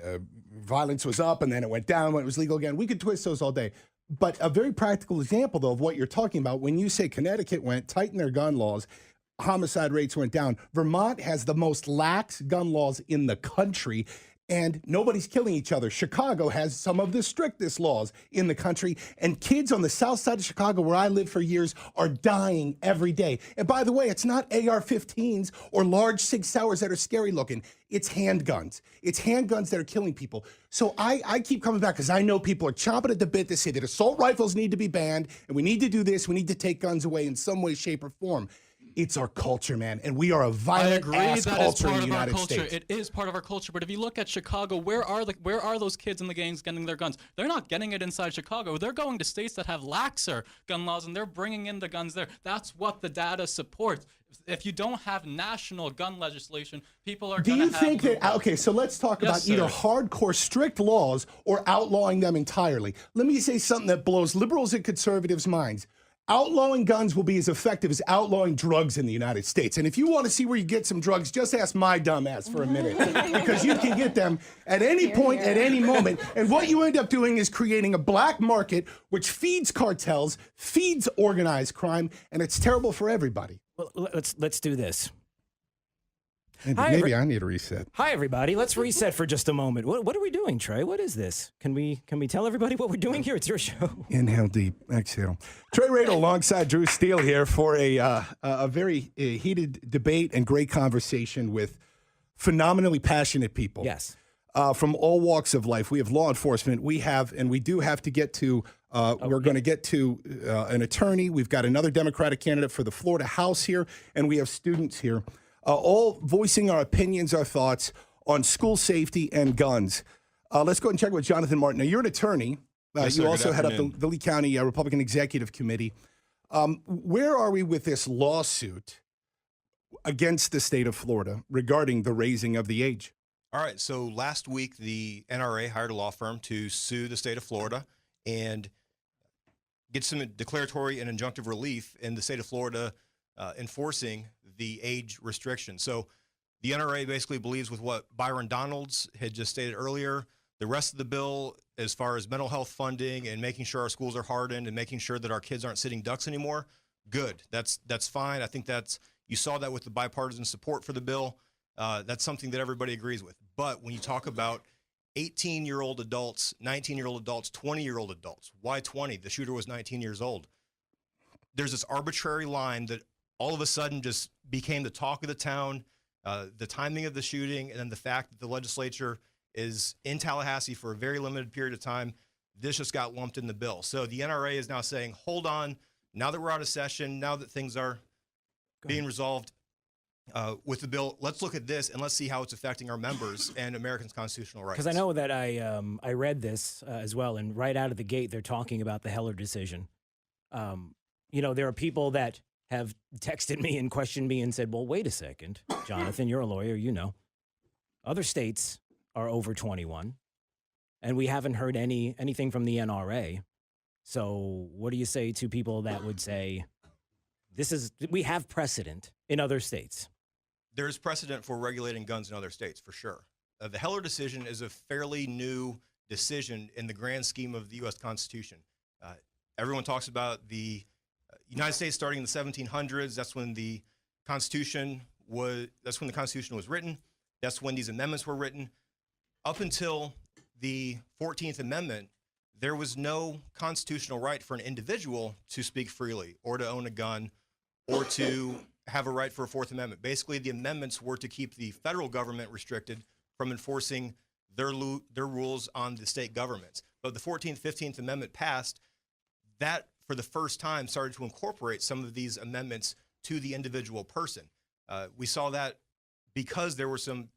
violence was up, and then it went down when it was legal again. We could twist those all day. But a very practical example, though, of what you're talking about, when you say Connecticut tightened their gun laws, homicide rates went down. Vermont has the most lax gun laws in the country. and nobody's killing each other. Chicago has some of the strictest laws in the country, and kids on the south side of Chicago, where I lived for years, are dying every day. And by the way, it's not AR-15s or large Sig Sauers that are scary looking. It's handguns. It's handguns that are killing people. So I keep coming back because I know people are chomping at the bit to say that assault rifles need to be banned, and we need to do this. We need to take guns away in some way, shape, or form. It's our culture, man, and we are a violent ass culture in the United States. It is part of our culture, but if you look at Chicago, where are those kids in the gangs getting their guns? They're not getting it inside Chicago. They're going to states that have laxer gun laws, and they're bringing in the guns there. That's what the data supports. If you don't have national gun legislation, people are going to have... Do you think that... Okay, so let's talk about either hardcore, strict laws or outlawing them entirely. Let me say something that blows liberals and conservatives' minds. Outlawing guns will be as effective as outlawing drugs in the United States. And if you want to see where you get some drugs, just ask my dumb ass for a minute. Because you can get them at any point, at any moment. And what you end up doing is creating a black market which feeds cartels, feeds organized crime, and it's terrible for everybody. Well, let's do this. Maybe I need a reset. Hi, everybody. Let's reset for just a moment. What are we doing, Trey? What is this? Can we tell everybody what we're doing here? It's your show. Inhale deep, exhale. Trey Radel alongside Drew Steele here for a very heated debate and great conversation with phenomenally passionate people. Yes. From all walks of life. We have law enforcement. We do have to get to, we're going to get to an attorney. We've got another Democratic candidate for the Florida House here, and we have students here. All voicing our opinions, our thoughts on school safety and guns. Let's go ahead and check with Jonathan Martin. Now, you're an attorney. Yes, you sir. also Good head up afternoon. the Lee County Republican Executive Committee. Where are we with this lawsuit against the state of Florida regarding the raising of the age? All right. So last week, the NRA hired a law firm to sue the state of Florida and get some declaratory and injunctive relief in the state of Florida enforcing the age restriction. So the NRA basically believes with what Byron Donalds had just stated earlier. The rest of the bill, as far as mental health funding and making sure our schools are hardened and making sure that our kids aren't sitting ducks anymore, good. That's fine. I think you saw that with the bipartisan support for the bill. That's something that everybody agrees with. But when you talk about 18-year-old adults, 19-year-old adults, 20-year-old adults, why 20? The shooter was 19 years old. There's this arbitrary line that all of a sudden just became the talk of the town, the timing of the shooting, and then the fact that the legislature is in Tallahassee for a very limited period of time. This just got lumped in the bill. So the NRA is now saying, hold on, now that we're out of session, now that things are being resolved with the bill, let's look at this and let's see how it's affecting our members and Americans' constitutional rights. Because I know that I read this as well, and right out of the gate, they're talking about the Heller decision. There are people that have texted me and questioned me and said, well, wait a second, Jonathan, you're a lawyer, other states are over 21, and we haven't heard anything from the NRA. So what do you say to people that would say, we have precedent in other states? There's precedent for regulating guns in other states, for sure. The Heller decision is a fairly new decision in the grand scheme of the U.S. Constitution. Everyone talks about the United States starting in the 1700s. That's when the Constitution was written. That's when these amendments were written. Up until the 14th Amendment, there was no constitutional right for an individual to speak freely or to own a gun or to have a right for a Fourth Amendment. Basically, the amendments were to keep the federal government restricted from enforcing their rules on the state governments. But the 14th, 15th Amendment passed. That, for the first time, started to incorporate some of these amendments to the individual person. We saw that because there were some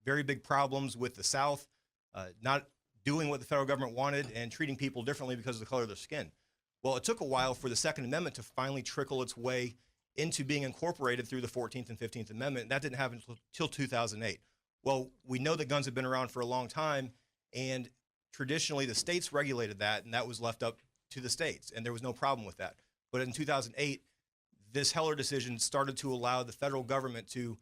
very big problems with the South not doing what the federal government wanted and treating people differently because of the color of their skin. Well, it took a while for the Second Amendment to finally trickle its way into being incorporated through the 14th and 15th Amendment. And that didn't happen until 2008. Well, we know that guns have been around for a long time, and traditionally the states regulated that, and that was left up to the states, and there was no problem with that. But in 2008, this Heller decision started to allow the federal government to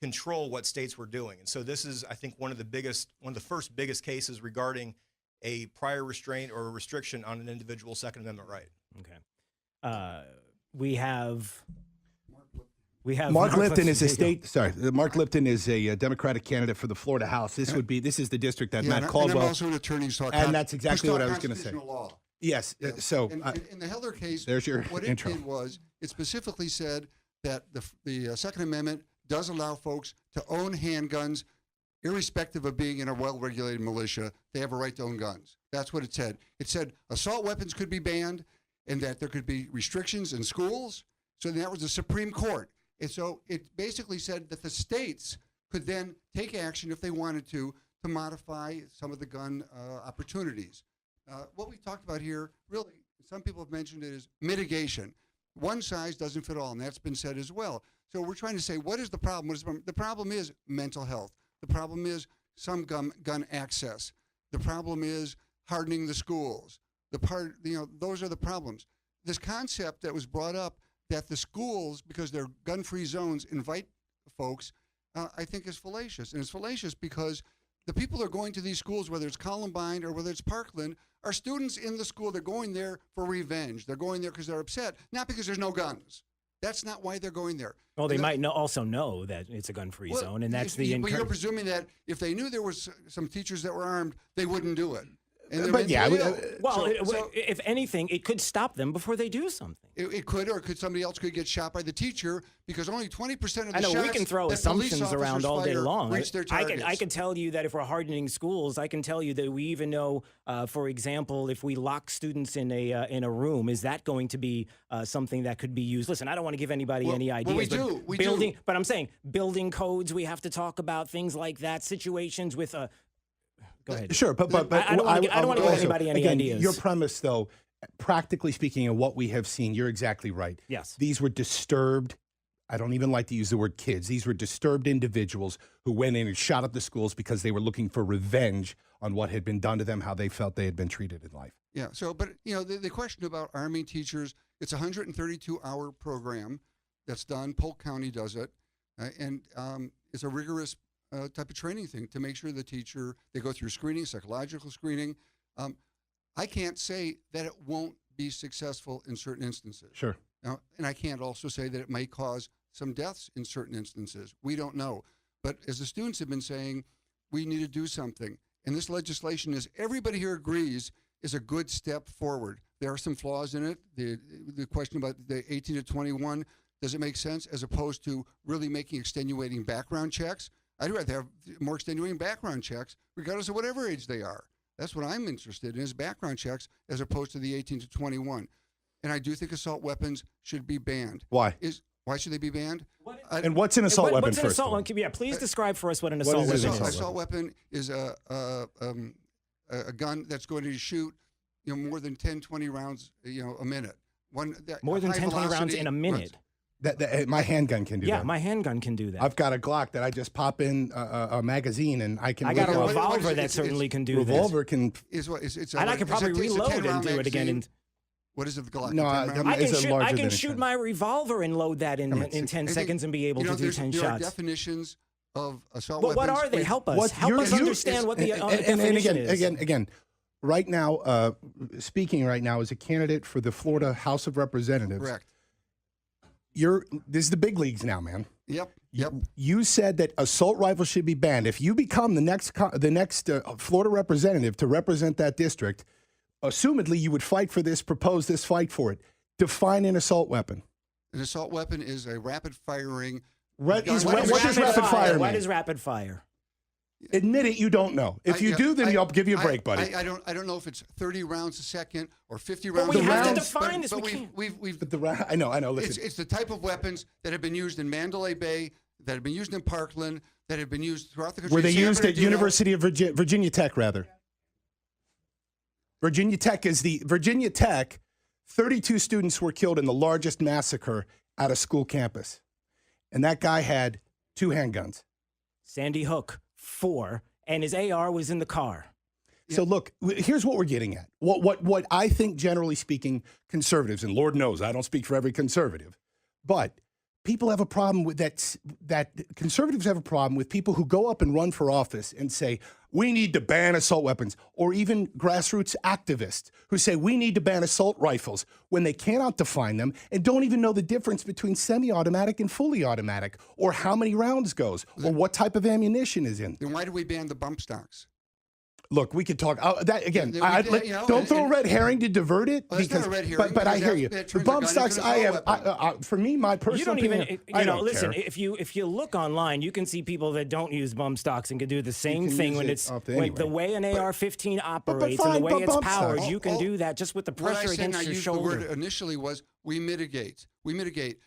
control what states were doing. And so this is, I think, one of the first biggest cases regarding a prior restraint or a restriction on an individual's Second Amendment right. Okay. We have We have Mark Lipton is a Lipton. Mark Lipton is a Democratic candidate for the Florida House. This is the district that Matt Caldwell. And I'm also an attorney who's taught and that's exactly what I was going to say. constitutional law. Yes. So in the Heller case, there's your what intro. it did was it specifically said that the Second Amendment does allow folks to own handguns, irrespective of being in a well-regulated militia. They have a right to own guns. That's what it said. It said assault weapons could be banned, and that there could be restrictions in schools. So that was the Supreme Court. And so it basically said that the states could then take action if they wanted to modify some of the gun opportunities. What we talked about here, really, some people have mentioned it, is mitigation. One size doesn't fit all, and that's been said as well. So we're trying to say, what is the problem? What is the problem? The problem is mental health. The problem is some gun access. The problem is hardening the schools. Those are the problems. This concept that was brought up that the schools, because they're gun-free zones, invite folks, I think is fallacious. And it's fallacious because the people that are going to these schools, whether it's Columbine or whether it's Parkland, are students in the school. They're going there for revenge. They're going there because they're upset, not because there's no guns. That's not why they're going there. Well, they might also know that it's a gun-free zone, and that's the. But you're presuming that if they knew there was some teachers that were armed, they wouldn't do it. If anything, it could stop them before they do something. It could, or somebody else could get shot by the teacher because only 20% of the I know shots we can throw that assumptions around all day long. Reach their targets. I can tell you that if we're hardening schools, I can tell you that we even know, for example, if we lock students in a room, is that going to be something that could be used? Listen, I don't want to give anybody any ideas. We do. But I'm saying building codes. We have to talk about things like that. Situations with Go ahead. Sure, but I don't want to give anybody any ideas. Your premise, though, practically speaking, and what we have seen, you're exactly right. Yes. These were disturbed, I don't even like to use the word kids, these were disturbed individuals who went in and shot up the schools because they were looking for revenge on what had been done to them, how they felt they had been treated in life. Yeah, but the question about arming teachers, it's a 132-hour program that's done. Polk County does it, and it's a rigorous type of training thing to make sure the teacher, they go through screening, psychological screening. I can't say that it won't be successful in certain instances. Sure. Now, and I can't also say that it may cause some deaths in certain instances. We don't know. But as the students have been saying, we need to do something. And this legislation, everybody here agrees, is a good step forward. There are some flaws in it. The question about the 18 to 21, does it make sense as opposed to really making extenuating background checks? I'd rather have more extenuating background checks, regardless of whatever age they are. That's what I'm interested in, is background checks, as opposed to the 18 to 21. And I do think assault weapons should be banned. Why? Why should they be banned? And what's an assault weapon? What's an assault weapon? Yeah, please describe for us what an assault weapon is. An assault weapon is a gun that's going to shoot more than 10, 20 rounds a minute. More than 10, 20 rounds in a minute. My handgun can do that. Yeah, my handgun can do that. I've got a Glock that I just pop in a magazine and I can. I got a revolver that certainly can do that. Revolver can. And I can probably reload and do it again. What is it, the Glock? No, I can shoot my revolver and load that in 10 seconds and be able to do 10 there shots. Are definitions of assault weapons. What are they? Help us. Help us understand what the definition is. Again, right now, speaking right now as a candidate for the Florida House of Representatives. Correct. This is the big leagues now, man. Yep. You said that assault rifles should be banned. If you become the next Florida representative to represent that district, assumedly you would fight for this, propose this, fight for it. Define an assault weapon. An assault weapon is a rapid firing. What does rapid fire mean? What is rapid fire? Admit it, you don't know. If you do, then I'll give you a break, buddy. I don't know if it's 30 rounds a second or 50 rounds. But we have to define this. I know. Listen, it's the type of weapons that have been used in Mandalay Bay, that have been used in Parkland, that have been used throughout the country. Were they used at University of Virginia Tech, rather? Virginia Tech 32 students were killed in the largest massacre at a school campus. And that guy had 2 handguns. Sandy Hook, 4, and his AR was in the car. So look, here's what we're getting at. What I think, generally speaking, conservatives, and Lord knows I don't speak for every conservative, but people have a problem with that conservatives have a problem with people who go up and run for office and say, we need to ban assault weapons, or even grassroots activists who say we need to ban assault rifles when they cannot define them and don't even know the difference between semi-automatic and fully automatic, or how many rounds goes, or what type of ammunition is in. Then why do we ban the bump stocks? Look, we could talk that again. Yeah, Don't throw a red herring to divert it. Well, it's not a red herring, but I because hear you. that The turns a bump gun stocks, into an I assault have. For me, my personal You don't opinion, even, I you know, don't listen, care. if you look online, you can see people that don't use bump stocks and can do the same can thing use when it it's up when anyway. the way an AR-15 operates and fine, the way but it's bump powered. stocks. You can do that just with the What I pressure said, and against I your used shoulder. the word initially was we mitigate. We mitigate.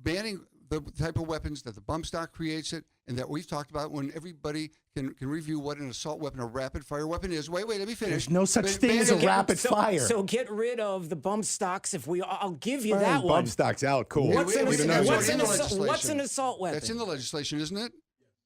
Banning the type of weapons that the bump stock creates it, and that we've talked about when everybody can review what an assault weapon, a rapid fire weapon is. Wait, let me finish. There's no such thing as a rapid fire. So get rid of the bump stocks. I'll give you Fine, that bump one. stocks out. Cool. What's an legislation. assault weapon? That's in the legislation, isn't it?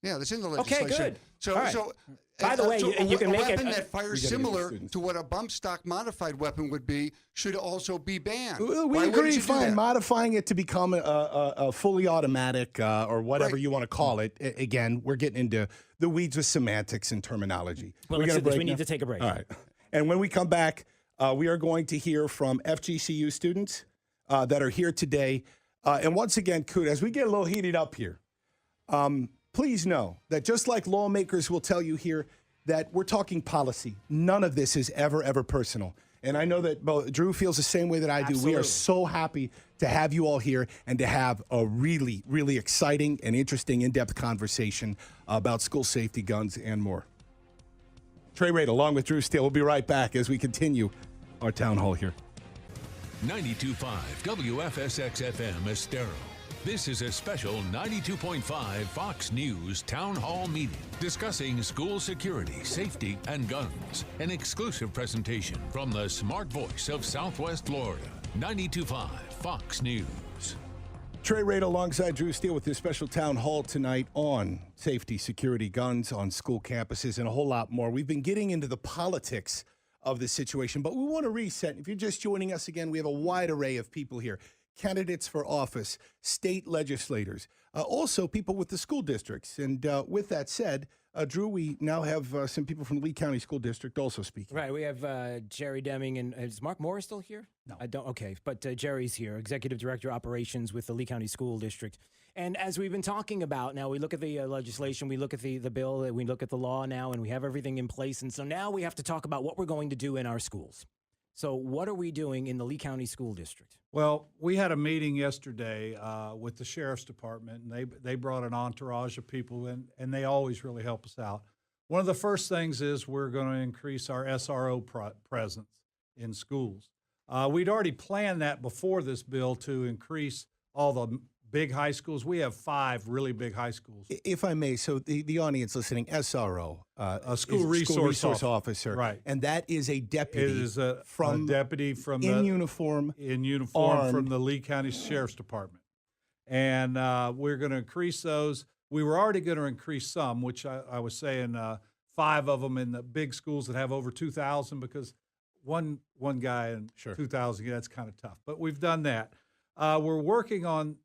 Yeah, that's in the Okay, legislation. good. All right. So By the way, you can a make it. weapon that fires similar to what a bump stock modified weapon would be should also be banned. We Why agree, wouldn't you do fine. that? Modifying it to become a fully automatic or whatever you want to call it. Again, we're getting into the weeds with semantics and terminology. Well, let's do this. We need to take a break. All right. And when we come back, we are going to hear from FGCU students that are here today. And once again, Coot, as we get a little heated up here, please know that just like lawmakers will tell you here, that we're talking policy. None of this is ever personal. And I know that Drew feels the same way that I do. Absolutely. We are so happy to have you all here and to have a really, really exciting and interesting in-depth conversation about school safety, guns, and more. Trey Rade along with Drew Steele. We'll be right back as we continue our town hall here. 92.5 WFSX FM Estero. This is a special 92.5 Fox News Town Hall meeting discussing school security, safety, and guns. An exclusive presentation from the smart voice of Southwest Florida. 92.5 Fox News. Trey Rade alongside Drew Steele with this special town hall tonight on safety, security, guns on school campuses, and a whole lot more. We've been getting into the politics of the situation, but we want to reset. If you're just joining us again, we have a wide array of people here. Candidates for office, state legislators, also people with the school districts. And with that said, Drew, we now have some people from the Lee County School District also speaking. Right, we have Jerry Deming, and is Mark Morris still here? No. I don't, okay, but Jerry's here, Executive Director Operations with the Lee County School District. And as we've been talking about, now we look at the legislation, we look at the bill, we look at the law now, and we have everything in place. And so now we have to talk about what we're going to do in our schools. So what are we doing in the Lee County School District? Well, we had a meeting yesterday with the Sheriff's Department, and they brought an entourage of people, and they always really help us out. One of the first things is we're going to increase our SRO presence in schools. We'd already planned that before this bill to increase all the big high schools. We have 5 really big high schools. If I may, so the audience listening, SRO, a school resource officer, right? And that is a deputy. It is a deputy from in the uniform, armed. From the Lee County Sheriff's Department, and we're going to increase those. We were already going to increase some, which I was saying 5 of them in the big schools that have over 2,000, because one guy in 2,000, that's kind of tough. But we've done that. We're working on.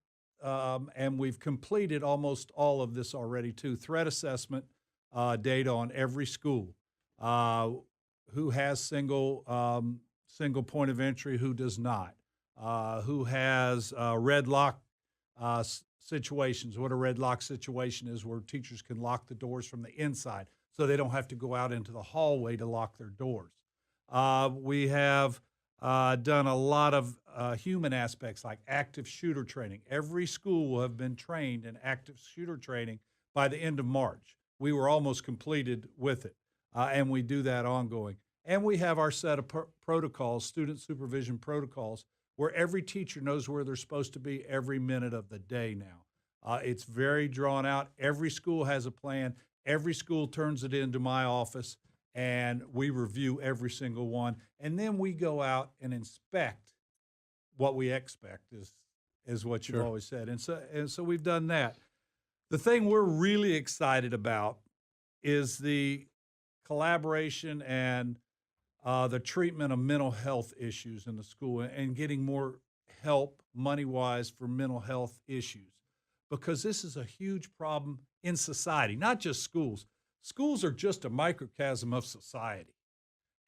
And we've completed almost all of this already too. Threat assessment data on every school, who has single point of entry, who does not, who has red lock situations. What a red lock situation is, where teachers can lock the doors from the inside, so they don't have to go out into the hallway to lock their doors. We have done a lot of human aspects like active shooter training. Every school will have been trained in active shooter training by the end of March. We were almost completed with it, and we do that ongoing. And we have our set of protocols, student supervision protocols, where every teacher knows where they're supposed to be every minute of the day now. It's very drawn out. Every school has a plan. Every school turns it into my office, and we review every single one. And then we go out and inspect what we expect, is what you've always said. And so we've done that. The thing we're really excited about is the collaboration and the treatment of mental health issues in the school, and getting more help money-wise for mental health issues, because this is a huge problem in society, not just schools. Schools are just a microcosm of society.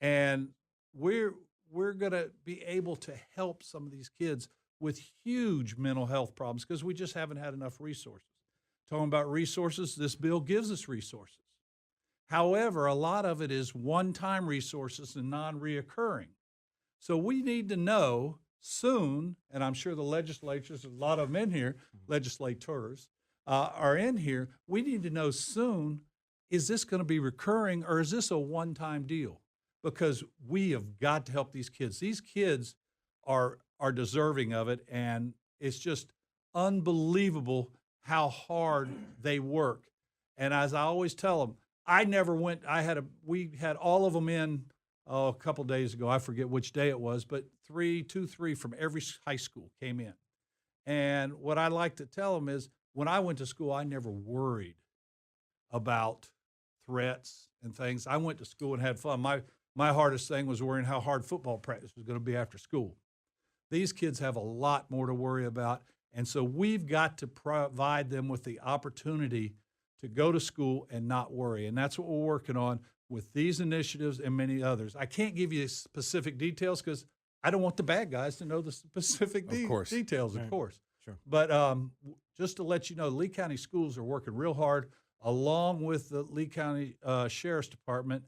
And we're going to be able to help some of these kids with huge mental health problems because we just haven't had enough resources. Talking about resources, this bill gives us resources. However, a lot of it is one-time resources and non-reoccurring. So we need to know soon, and I'm sure the legislatures, a lot of them in here, legislators, are in here, we need to know soon, is this going to be recurring or is this a one-time deal? Because we have got to help these kids. These kids are deserving of it, and it's just unbelievable how hard they work. And as I always tell them, we had all of them in a couple days ago. I forget which day it was, but three from every high school came in. And what I like to tell them is, when I went to school, I never worried about threats and things. I went to school and had fun. My hardest thing was worrying how hard football practice was going to be after school. These kids have a lot more to worry about, and so we've got to provide them with the opportunity to go to school and not worry, and that's what we're working on with these initiatives and many others. I can't give you specific details because I don't want the bad guys to know the specific details, of course. Sure. But just to let you know, Lee County Schools are working real hard, along with the Lee County Sheriff's Department.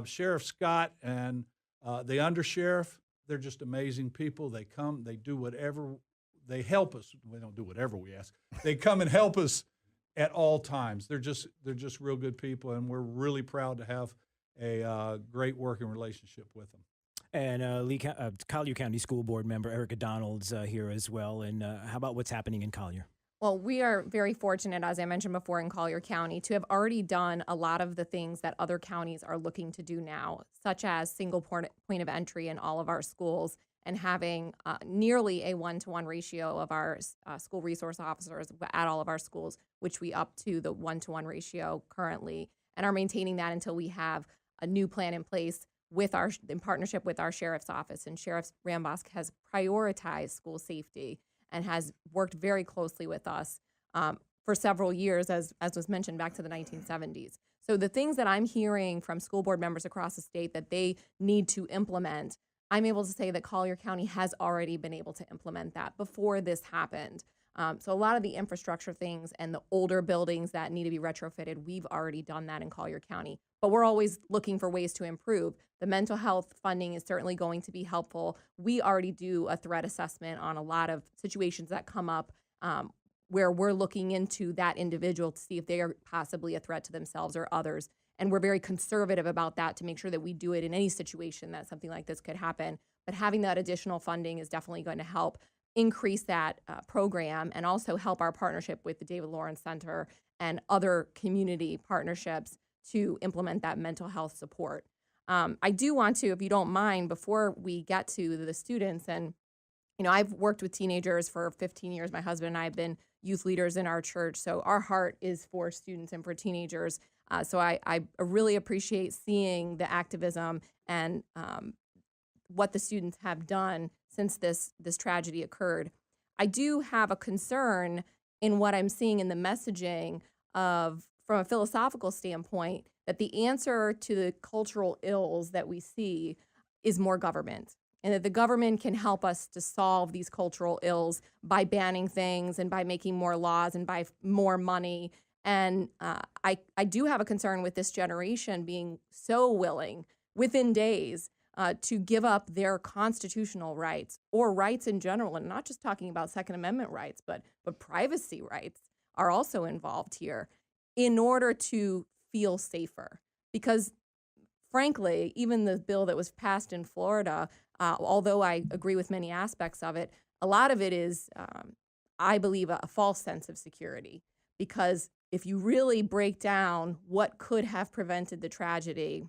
Sheriff Scott and the undersheriff, they're just amazing people. They come, they do whatever, they help us. We don't do whatever we ask. They come and help us at all times. They're just real good people, and we're really proud to have a great working relationship with them. And Collier County School Board member Erica Donald's here as well. And how about what's happening in Collier? Well, we are very fortunate, as I mentioned before, in Collier County to have already done a lot of the things that other counties are looking to do now, such as single point of entry in all of our schools and having nearly a 1-to-1 ratio of our school resource officers at all of our schools, which we up to the 1-to-1 ratio currently, and are maintaining that until we have a new plan in place in partnership with our sheriff's office. And Sheriff Rambosk has prioritized school safety and has worked very closely with us for several years, as was mentioned, back to the 1970s. So the things that I'm hearing from school board members across the state that they need to implement, I'm able to say that Collier County has already been able to implement that before this happened. So a lot of the infrastructure things and the older buildings that need to be retrofitted, we've already done that in Collier County. But we're always looking for ways to improve. The mental health funding is certainly going to be helpful. We already do a threat assessment on a lot of situations that come up where we're looking into that individual to see if they are possibly a threat to themselves or others. And we're very conservative about that to make sure that we do it in any situation that something like this could happen. But having that additional funding is definitely going to help increase that program and also help our partnership with the David Lawrence Center and other community partnerships to implement that mental health support. I do want to, if you don't mind, before we get to the students, and I've worked with teenagers for 15 years. My husband and I have been youth leaders in our church, so our heart is for students and for teenagers. So I really appreciate seeing the activism and what the students have done since this tragedy occurred. I do have a concern in what I'm seeing in the messaging from a philosophical standpoint, that the answer to the cultural ills that we see is more government, and that the government can help us to solve these cultural ills by banning things and by making more laws and by more money. And I do have a concern with this generation being so willing within days to give up their constitutional rights or rights in general, and not just talking about Second Amendment rights, but privacy rights are also involved here in order to feel safer. Because frankly, even the bill that was passed in Florida, although I agree with many aspects of it, a lot of it is, I believe, a false sense of security. Because if you really break down what could have prevented the tragedy,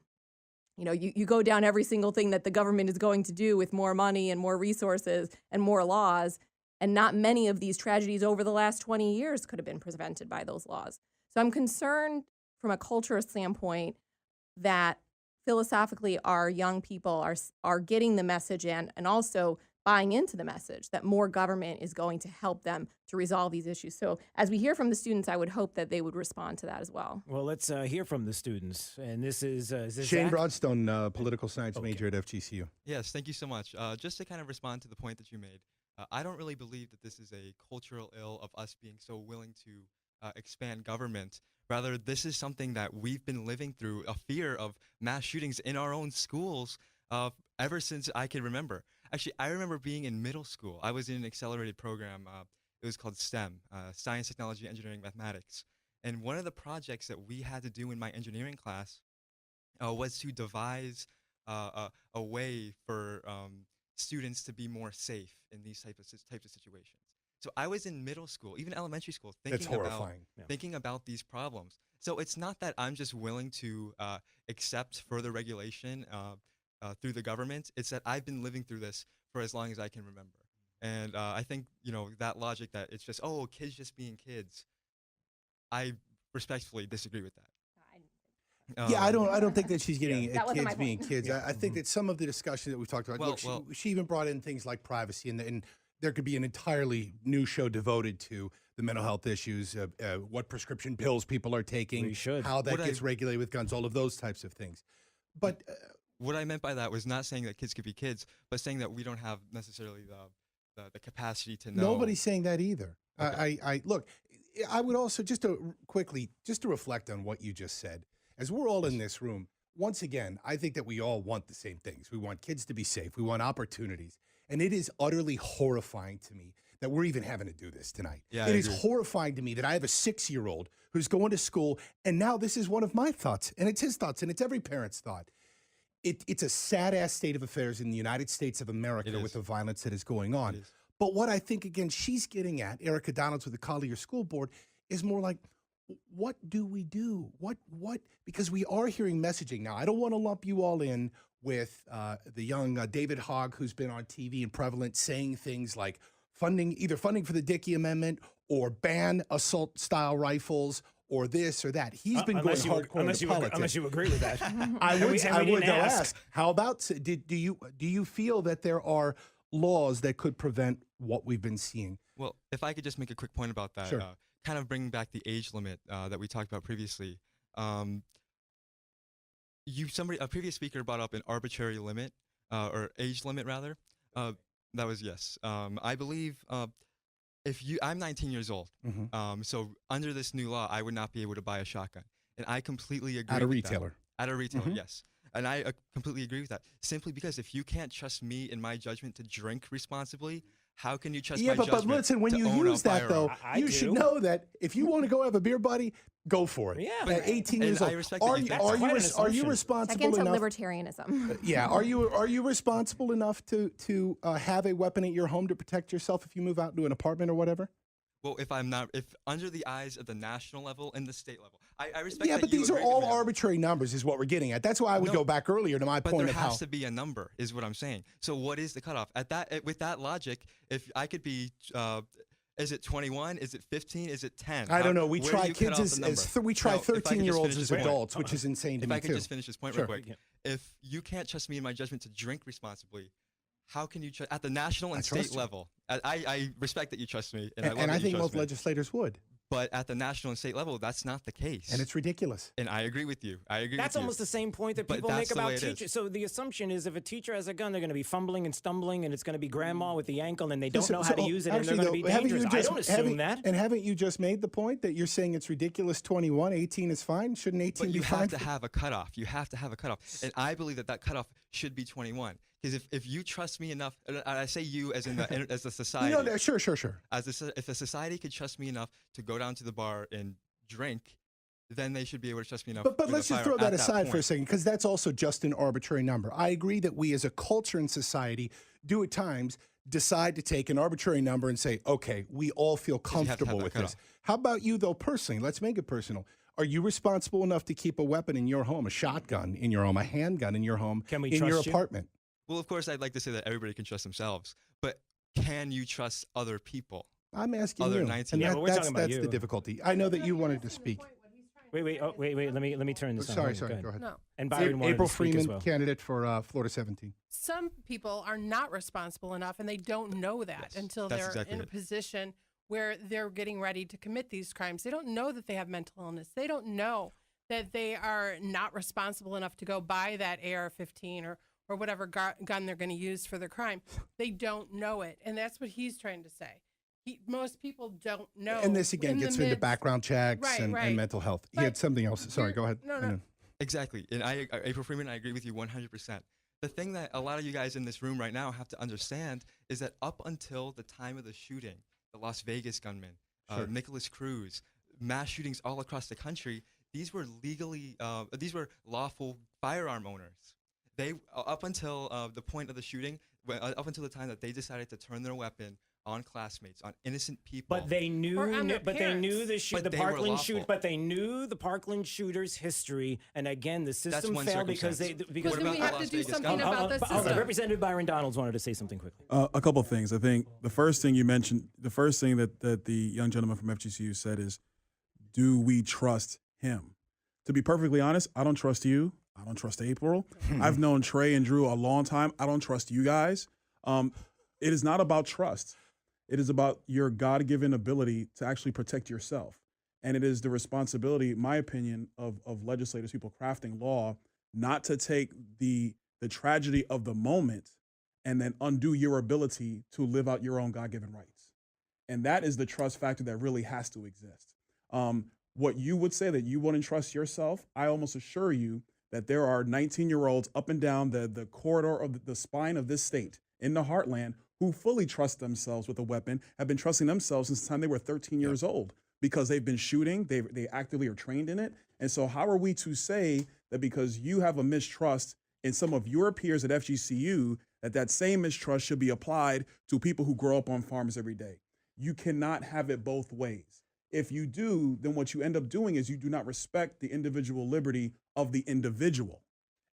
you go down every single thing that the government is going to do with more money and more resources and more laws, and not many of these tragedies over the last 20 years could have been prevented by those laws. So I'm concerned from a cultural standpoint that philosophically our young people are getting the message and also buying into the message that more government is going to help them to resolve these issues. So as we hear from the students, I would hope that they would respond to that as well. Well, let's hear from the students. And this is this Shane Zach? Broadstone, political science major at FGCU. Yes, thank you so much. Just to kind of respond to the point that you made, I don't really believe that this is a cultural ill of us being so willing to expand government. Rather, this is something that we've been living through, a fear of mass shootings in our own schools ever since I can remember. Actually, I remember being in middle school. I was in an accelerated program. It was called STEM, Science, Technology, Engineering, Mathematics. And one of the projects that we had to do in my engineering class was to devise a way for students to be more safe in these types of situations. So I was in middle school, even elementary school, thinking about these problems. So it's not that I'm just willing to accept further regulation through the government. It's that I've been living through this for as long as I can remember. And I think, that logic that it's just, oh, kids just being kids, I respectfully disagree with that. Yeah, I don't think that she's getting That wasn't kids my being point. kids. I think that some of the discussion that we've talked about, look, she even brought in things like privacy, and there could be an entirely new show devoted to the mental health issues, what prescription pills people are taking, how that gets regulated with guns, all of those types of things. But what I meant by that was not saying that kids could be kids, but saying that we don't have necessarily the capacity to know. Nobody's saying that either. Okay. I look, I would also just to reflect on what you just said. As we're all in this room, once again, I think that we all want the same things. We want kids to be safe. We want opportunities. And it is utterly horrifying to me that we're even having to do this tonight. Yeah, it is horrifying to me that I have a 6-year-old who's going to school, and now this is one of my thoughts, and it's his thoughts, and it's every parent's thought. It's a sad-ass state of affairs in the United States of America with the violence that is going on. But what I think, again, she's getting at, Erica Donalds with the Collier School Board, is more like, what do we do? What? Because we are hearing messaging now. I don't want to lump you all in with the young David Hogg, who's been on TV and prevalent, saying things like either funding for the Dickey Amendment or ban assault-style rifles or this or that. He's been going hardcore into politics. Unless you agree with that. I would ask. How about, do you feel that there are laws that could prevent what we've been seeing? Well, if I could just make a quick point about that, sure. Kind of bringing back the age limit that we talked about previously. A previous speaker brought up an arbitrary limit or age limit rather. That was yes. I believe I'm 19 years old. Mm-hmm. So under this new law, I would not be able to buy a shotgun, and I completely agree. At a with retailer. That. At a retailer, Mm-hmm. yes. And I completely agree with that. Simply because if you can't trust me in my judgment to drink responsibly, how can you trust my judgment? But listen, when you use that, though, you should know that if you want to go have a beer, buddy, go for it. Yeah. At 18 years old. I respect are that you responsible Second to enough? libertarianism. Yeah. Are you responsible enough to have a weapon at your home to protect yourself if you move out into an apartment or whatever? Well, if under the eyes of the national level and the state level, I respect. Yeah, that but you these are agree with all me. arbitrary numbers, is what we're getting at. That's why I would go back earlier to my point of there how. has to be a number, is what I'm saying. So what is the cutoff? With that logic, if I could be, is it 21? Is it 15? Is it 10? I don't know. We Where try do you cut kids off we try 13-year-olds as point. adults, which is insane to if me I could too. just finish this point Sure. real quick. If you can't trust me in my judgment to drink responsibly, how can you trust at the national and state level? I respect that you trust me, and I love that I you think trust most me. legislators would. But at the national and state level, that's not the case. And it's ridiculous. And I agree with you. That's almost the same point that But people that's make the way about it is. teachers. So the assumption is if a teacher has a gun, they're going to be fumbling and stumbling, and it's going to be grandma with the ankle, and they don't know how to use it, and they're going to be dangerous. I don't assume that. And haven't you just made the point that you're saying it's ridiculous 21, 18 is fine? Shouldn't 18 But be you fine? have to have a cutoff. You have to have a cutoff. And I believe that cutoff should be 21. Because if you trust me enough, and I say you as in as the society. Sure. If a society could trust me enough to go down to the bar and drink, then they should be able to trust me enough. But let's just throw that aside for a second, because that's also just an arbitrary number. I agree that we as a culture and society do at times decide to take an arbitrary number and say, okay, we all feel comfortable with this. How about you, though, personally? Let's make it personal. Are you responsible enough to keep a weapon in your home, a shotgun in your home, a handgun in your home, in your apartment? Well, of course, I'd like to say that everybody can trust themselves, but can you trust other people? I'm asking other you. 19 And that's the difficulty. I know that you wanted to speak. What he's trying Wait. Let me turn this on. Sorry. Go Go ahead. No. And Byron wanted April to speak Freeman, as well. candidate for Florida 17. Some people are not responsible enough, and they don't know that until that's they're exactly in a it. position where they're getting ready to commit these crimes. They don't know that they have mental illness. They don't know that they are not responsible enough to go buy that AR-15 or whatever gun they're going to use for their crime. They don't know it, and that's what he's trying to say. Most people don't know. And this again gets into background checks Right, and right. mental health. He had something else. Sorry, go ahead. No. Exactly. And April Freeman, I agree with you 100%. The thing that a lot of you guys in this room right now have to understand is that up until the time of the shooting, the Las Vegas gunman, Nicholas Cruz, mass shootings all across the country, these were lawful firearm owners. They, up until the point of the shooting, up until the time that they decided to turn their weapon on classmates, on innocent people. But they knew. But they knew the Parkland shoot. But they knew the Parkland shooter's history. And again, the system failed because they. Because we have to do something about the system. Representative Byron Donalds wanted to say something quickly. A couple of things. I think the first thing you mentioned, the first thing that the young gentleman from FGCU said is, do we trust him? To be perfectly honest, I don't trust you. I don't trust April. I've known Trey and Drew a long time. I don't trust you guys. It is not about trust. It is about your God-given ability to actually protect yourself. And it is the responsibility, in my opinion, of legislators, people crafting law, not to take the tragedy of the moment and then undo your ability to live out your own God-given rights. And that is the trust factor that really has to exist. What you would say that you wouldn't trust yourself, I almost assure you that there are 19-year-olds up and down the corridor of the spine of this state in the heartland who fully trust themselves with a weapon, have been trusting themselves since the time they were 13 years old because they've been shooting, they actively are trained in it. And so how are we to say that because you have a mistrust in some of your peers at FGCU, that same mistrust should be applied to people who grow up on farms every day? You cannot have it both ways. If you do, then what you end up doing is you do not respect the individual liberty of the individual.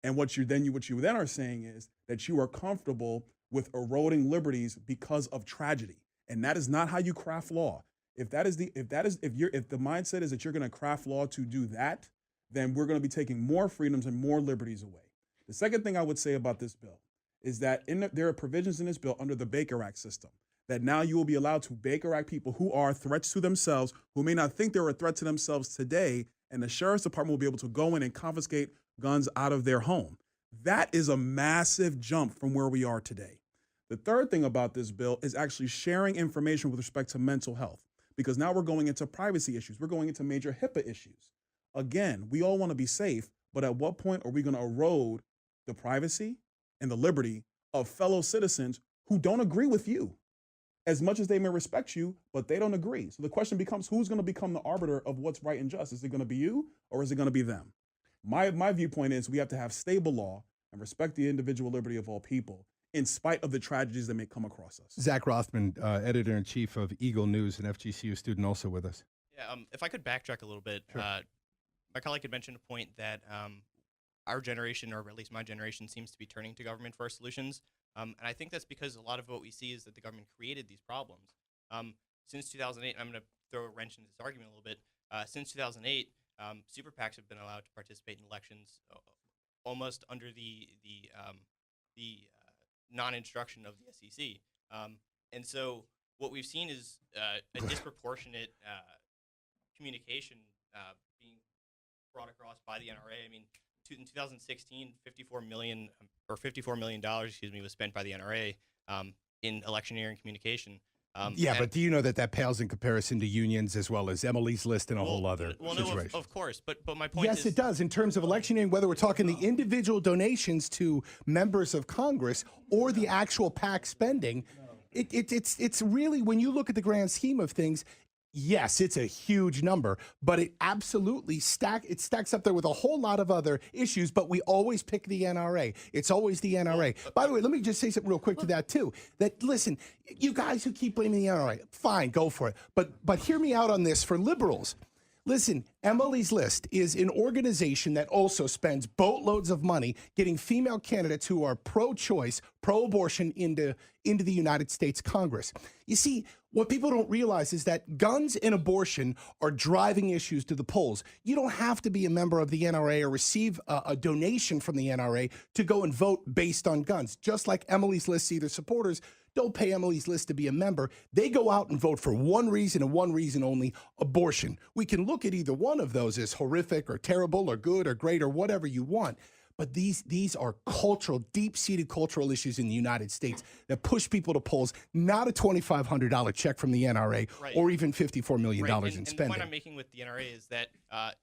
And what you then are saying is that you are comfortable with eroding liberties because of tragedy. And that is not how you craft law. If the mindset is that you're going to craft law to do that, then we're going to be taking more freedoms and more liberties away. The second thing I would say about this bill is that there are provisions in this bill under the Baker Act system that now you will be allowed to Baker Act people who are threats to themselves, who may not think they're a threat to themselves today, and the sheriff's department will be able to go in and confiscate guns out of their home. That is a massive jump from where we are today. The third thing about this bill is actually sharing information with respect to mental health, because now we're going into privacy issues. We're going into major HIPAA issues. Again, we all want to be safe, but at what point are we going to erode the privacy and the liberty of fellow citizens who don't agree with you? As much as they may respect you, but they don't agree. So the question becomes, who's going to become the arbiter of what's right and just? Is it going to be you or is it going to be them? My viewpoint is we have to have stable law and respect the individual liberty of all people in spite of the tragedies that may come across us. Zach Rothman, editor-in-chief of Eagle News, an FGCU student, also with us. Yeah, if I could backtrack a little bit, Sure. My colleague had mentioned a point that our generation, or at least my generation, seems to be turning to government for our solutions. And I think that's because a lot of what we see is that the government created these problems. Since 2008, I'm going to throw a wrench into this argument a little bit. Since 2008, super PACs have been allowed to participate in elections almost under the non-instruction of the SEC. And so what we've seen is a disproportionate communication being brought across by the NRA. I mean, in 2016, $54 million was spent by the NRA in electioneering communication. But do you know that pales in comparison to unions as well as Emily's List and a whole other situation? No, of course. But my point is... Yes, it does. In terms of electioneering, whether we're talking the individual donations to members of Congress or the actual PAC spending, it's really, when you look at the grand scheme of things, yes, it's a huge number, but it absolutely stacks up there with a whole lot of other issues, but we always pick the NRA. It's always the NRA. By the way, let me just say something real quick to that too. That, listen, you guys who keep blaming the NRA, fine, go for it. But hear me out on this for liberals. Listen, Emily's List is an organization that also spends boatloads of money getting female candidates who are pro-choice, pro-abortion into the United States Congress. You see, what people don't realize is that guns and abortion are driving issues to the polls. You don't have to be a member of the NRA or receive a donation from the NRA to go and vote based on guns. Just like Emily's List see their supporters don't pay Emily's List to be a member. They go out and vote for one reason and one reason only, abortion. We can look at either one of those as horrific or terrible or good or great or whatever you want. But these are cultural, deep-seated cultural issues in the United States that push people to polls, not a $2,500 check from the NRA or even $54 million in spending. And the point I'm making with the NRA is that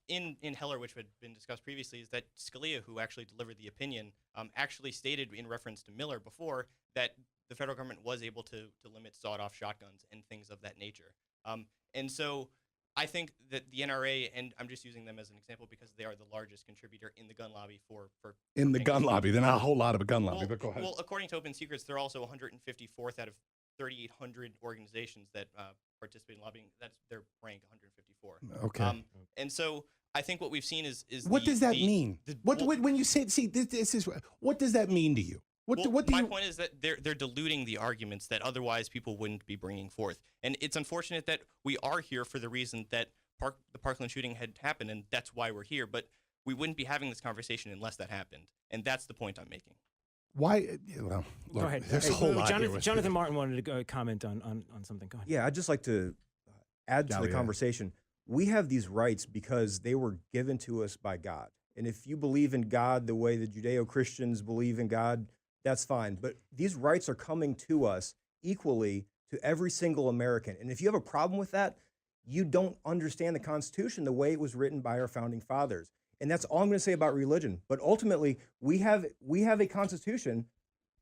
in Heller, which had been discussed previously, is that Scalia, who actually delivered the opinion, actually stated in reference to Miller before that the federal government was able to limit sawed-off shotguns and things of that nature. And so I think that the NRA, and I'm just using them as an example because they are the largest contributor in the gun lobby for in the gun lobby. They're not a whole lot of a gun lobby, well, but go ahead. Well, according to Open Secrets, they're also 154th out of 3,800 organizations that participate in lobbying. That's their rank, 154. Okay. And so I think what we've seen is what does that mean? When you say, see, this is what does that mean to you? My point is that they're diluting the arguments that otherwise people wouldn't be bringing forth. And it's unfortunate that we are here for the reason that the Parkland shooting had happened, and that's why we're here. But we wouldn't be having this conversation unless that happened. And that's the point I'm making. Why? Well, look, go ahead. There's a whole lot Jonathan Martin wanted to comment on something. Go ahead. Yeah, I'd just like to add to the conversation. We have these rights because they were given to us by God. And if you believe in God the way the Judeo-Christians believe in God, that's fine. But these rights are coming to us equally to every single American. And if you have a problem with that, you don't understand the Constitution the way it was written by our founding fathers. And that's all I'm going to say about religion. But ultimately, we have a Constitution.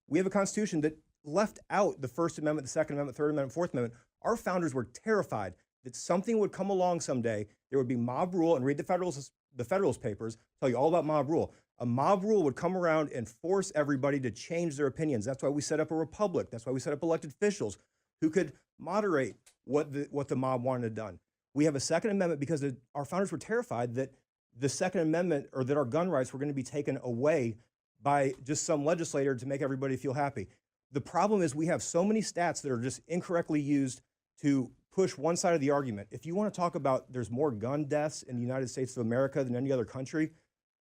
We have a Constitution that left out the First Amendment, the Second Amendment, Third Amendment, Fourth Amendment. Our founders were terrified that something would come along someday. There would be mob rule, and read the Federalist Papers, tell you all about mob rule. A mob rule would come around and force everybody to change their opinions. That's why we set up a republic. That's why we set up elected officials who could moderate what the mob wanted done. We have a Second Amendment because our founders were terrified that the Second Amendment, or that our gun rights were going to be taken away by just some legislator to make everybody feel happy. The problem is we have so many stats that are just incorrectly used to push one side of the argument. If you want to talk about there's more gun deaths in the United States of America than any other country,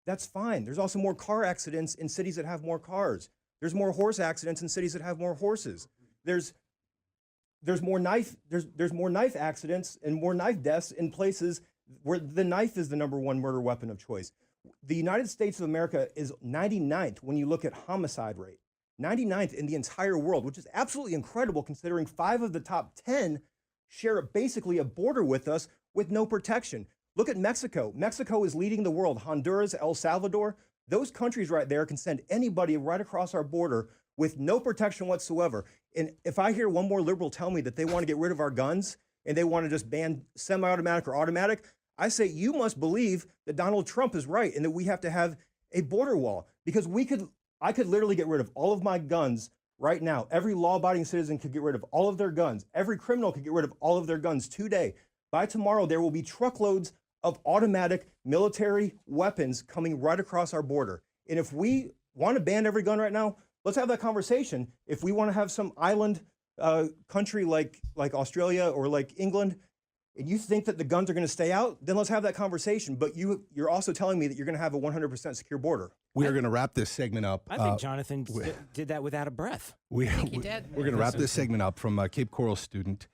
that's fine. There's also more car accidents in cities that have more cars. There's more horse accidents in cities that have more horses. There's more knife accidents and more knife deaths in places where the knife is the #1 murder weapon of choice. The United States of America is 99th when you look at homicide rate. 99th in the entire world, which is absolutely incredible considering 5 of the top 10 share basically a border with us with no protection. Look at Mexico. Mexico is leading the world. Honduras, El Salvador, those countries right there can send anybody right across our border with no protection whatsoever. And if I hear one more liberal tell me that they want to get rid of our guns and they want to just ban semi-automatic or automatic, I say you must believe that Donald Trump is right and that we have to have a border wall, because I could literally get rid of all of my guns right now. Every law-abiding citizen could get rid of all of their guns. Every criminal could get rid of all of their guns today. By tomorrow, there will be truckloads of automatic military weapons coming right across our border. And if we want to ban every gun right now, let's have that conversation. If we want to have some island country like Australia or like England, and you think that the guns are going to stay out, then let's have that conversation. But you're also telling me that you're going to have a 100% secure border. We are going to wrap this segment up. I think Jonathan did that without a breath. We're going to wrap this segment up from Cape Coral student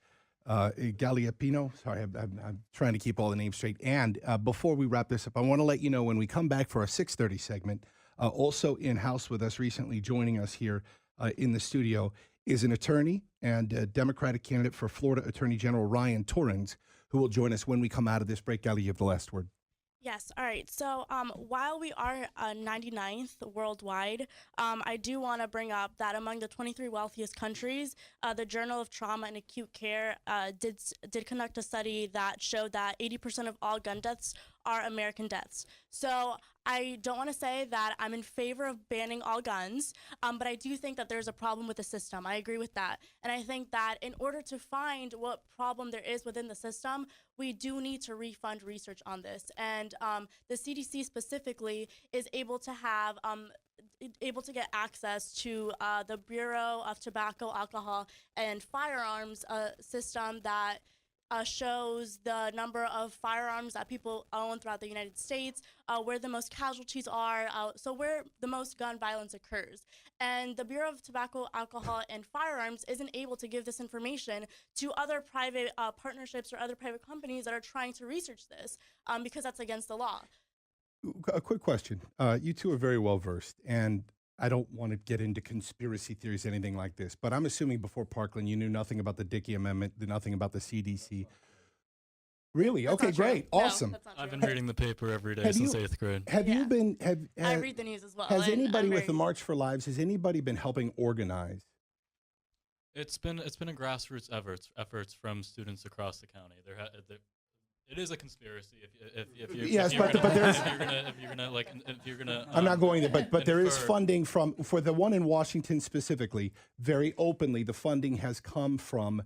Galiapino. Sorry, I'm trying to keep all the names straight. And before we wrap this up, I want to let you know when we come back for our 6:30 segment, also in-house with us recently, joining us here in the studio, is an attorney and a Democratic candidate for Florida Attorney General Ryan Torrens, who will join us when we come out of this break. Gali, you have the last word. Yes. All right. So while we are 99th worldwide, I do want to bring up that among the 23 wealthiest countries, the Journal of Trauma and Acute Care did conduct a study that showed that 80% of all gun deaths are American deaths. So I don't want to say that I'm in favor of banning all guns, but I do think that there's a problem with the system. I agree with that. And I think that in order to find what problem there is within the system, we do need to refund research on this. And the CDC specifically is able to have able to get access to the Bureau of Tobacco, Alcohol, and Firearms system that shows the number of firearms that people own throughout the United States, where the most casualties are, so where the most gun violence occurs. And the Bureau of Tobacco, Alcohol, and Firearms isn't able to give this information to other private partnerships or other private companies that are trying to research this because that's against the law. A quick question. You two are very well versed, and I don't want to get into conspiracy theories, anything like this, but I'm assuming before Parkland, you knew nothing about the Dickey Amendment, nothing about the CDC. Really? That's okay, not true. great, No, awesome. that's not I've true. been reading the paper every day since 8th grade. Have you been? I read the news as well. Has and anybody I'm with the very- March for Lives? Has anybody been helping organize? It's been a grassroots efforts from students across the county. It is a conspiracy if you're Yes, if you're but gonna, there's- if you're gonna I'm not going there, but there is infer- funding for the one in Washington specifically. Very openly, the funding has come from,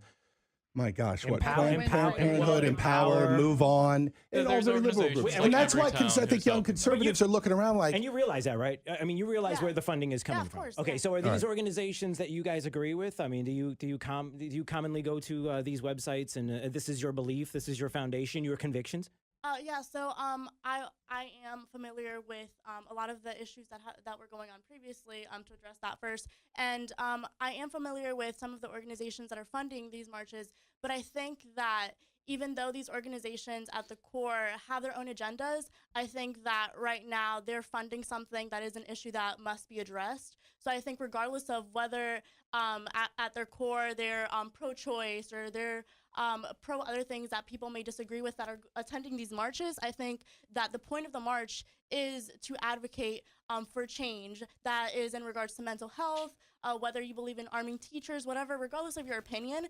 my gosh, what Planned Parenthood, Empower, Move On, and all there's very liberal organizations groups. like And that's every why town I think who's young helping. conservatives are looking around like. And you realize that, right? I mean, you realize where the funding is coming from. course, Okay, yeah. so are All these right. organizations that you guys agree with? I mean, do you commonly go to these websites and this is your belief, this is your foundation, your convictions? Yeah, so I am familiar with a lot of the issues that were going on previously. To address that first, and I am familiar with some of the organizations that are funding these marches. But I think that even though these organizations at the core have their own agendas, I think that right now they're funding something that is an issue that must be addressed. So I think regardless of whether at their core they're pro-choice or they're pro other things that people may disagree with that are attending these marches, I think that the point of the march is to advocate for change that is in regards to mental health, whether you believe in arming teachers, whatever, regardless of your opinion,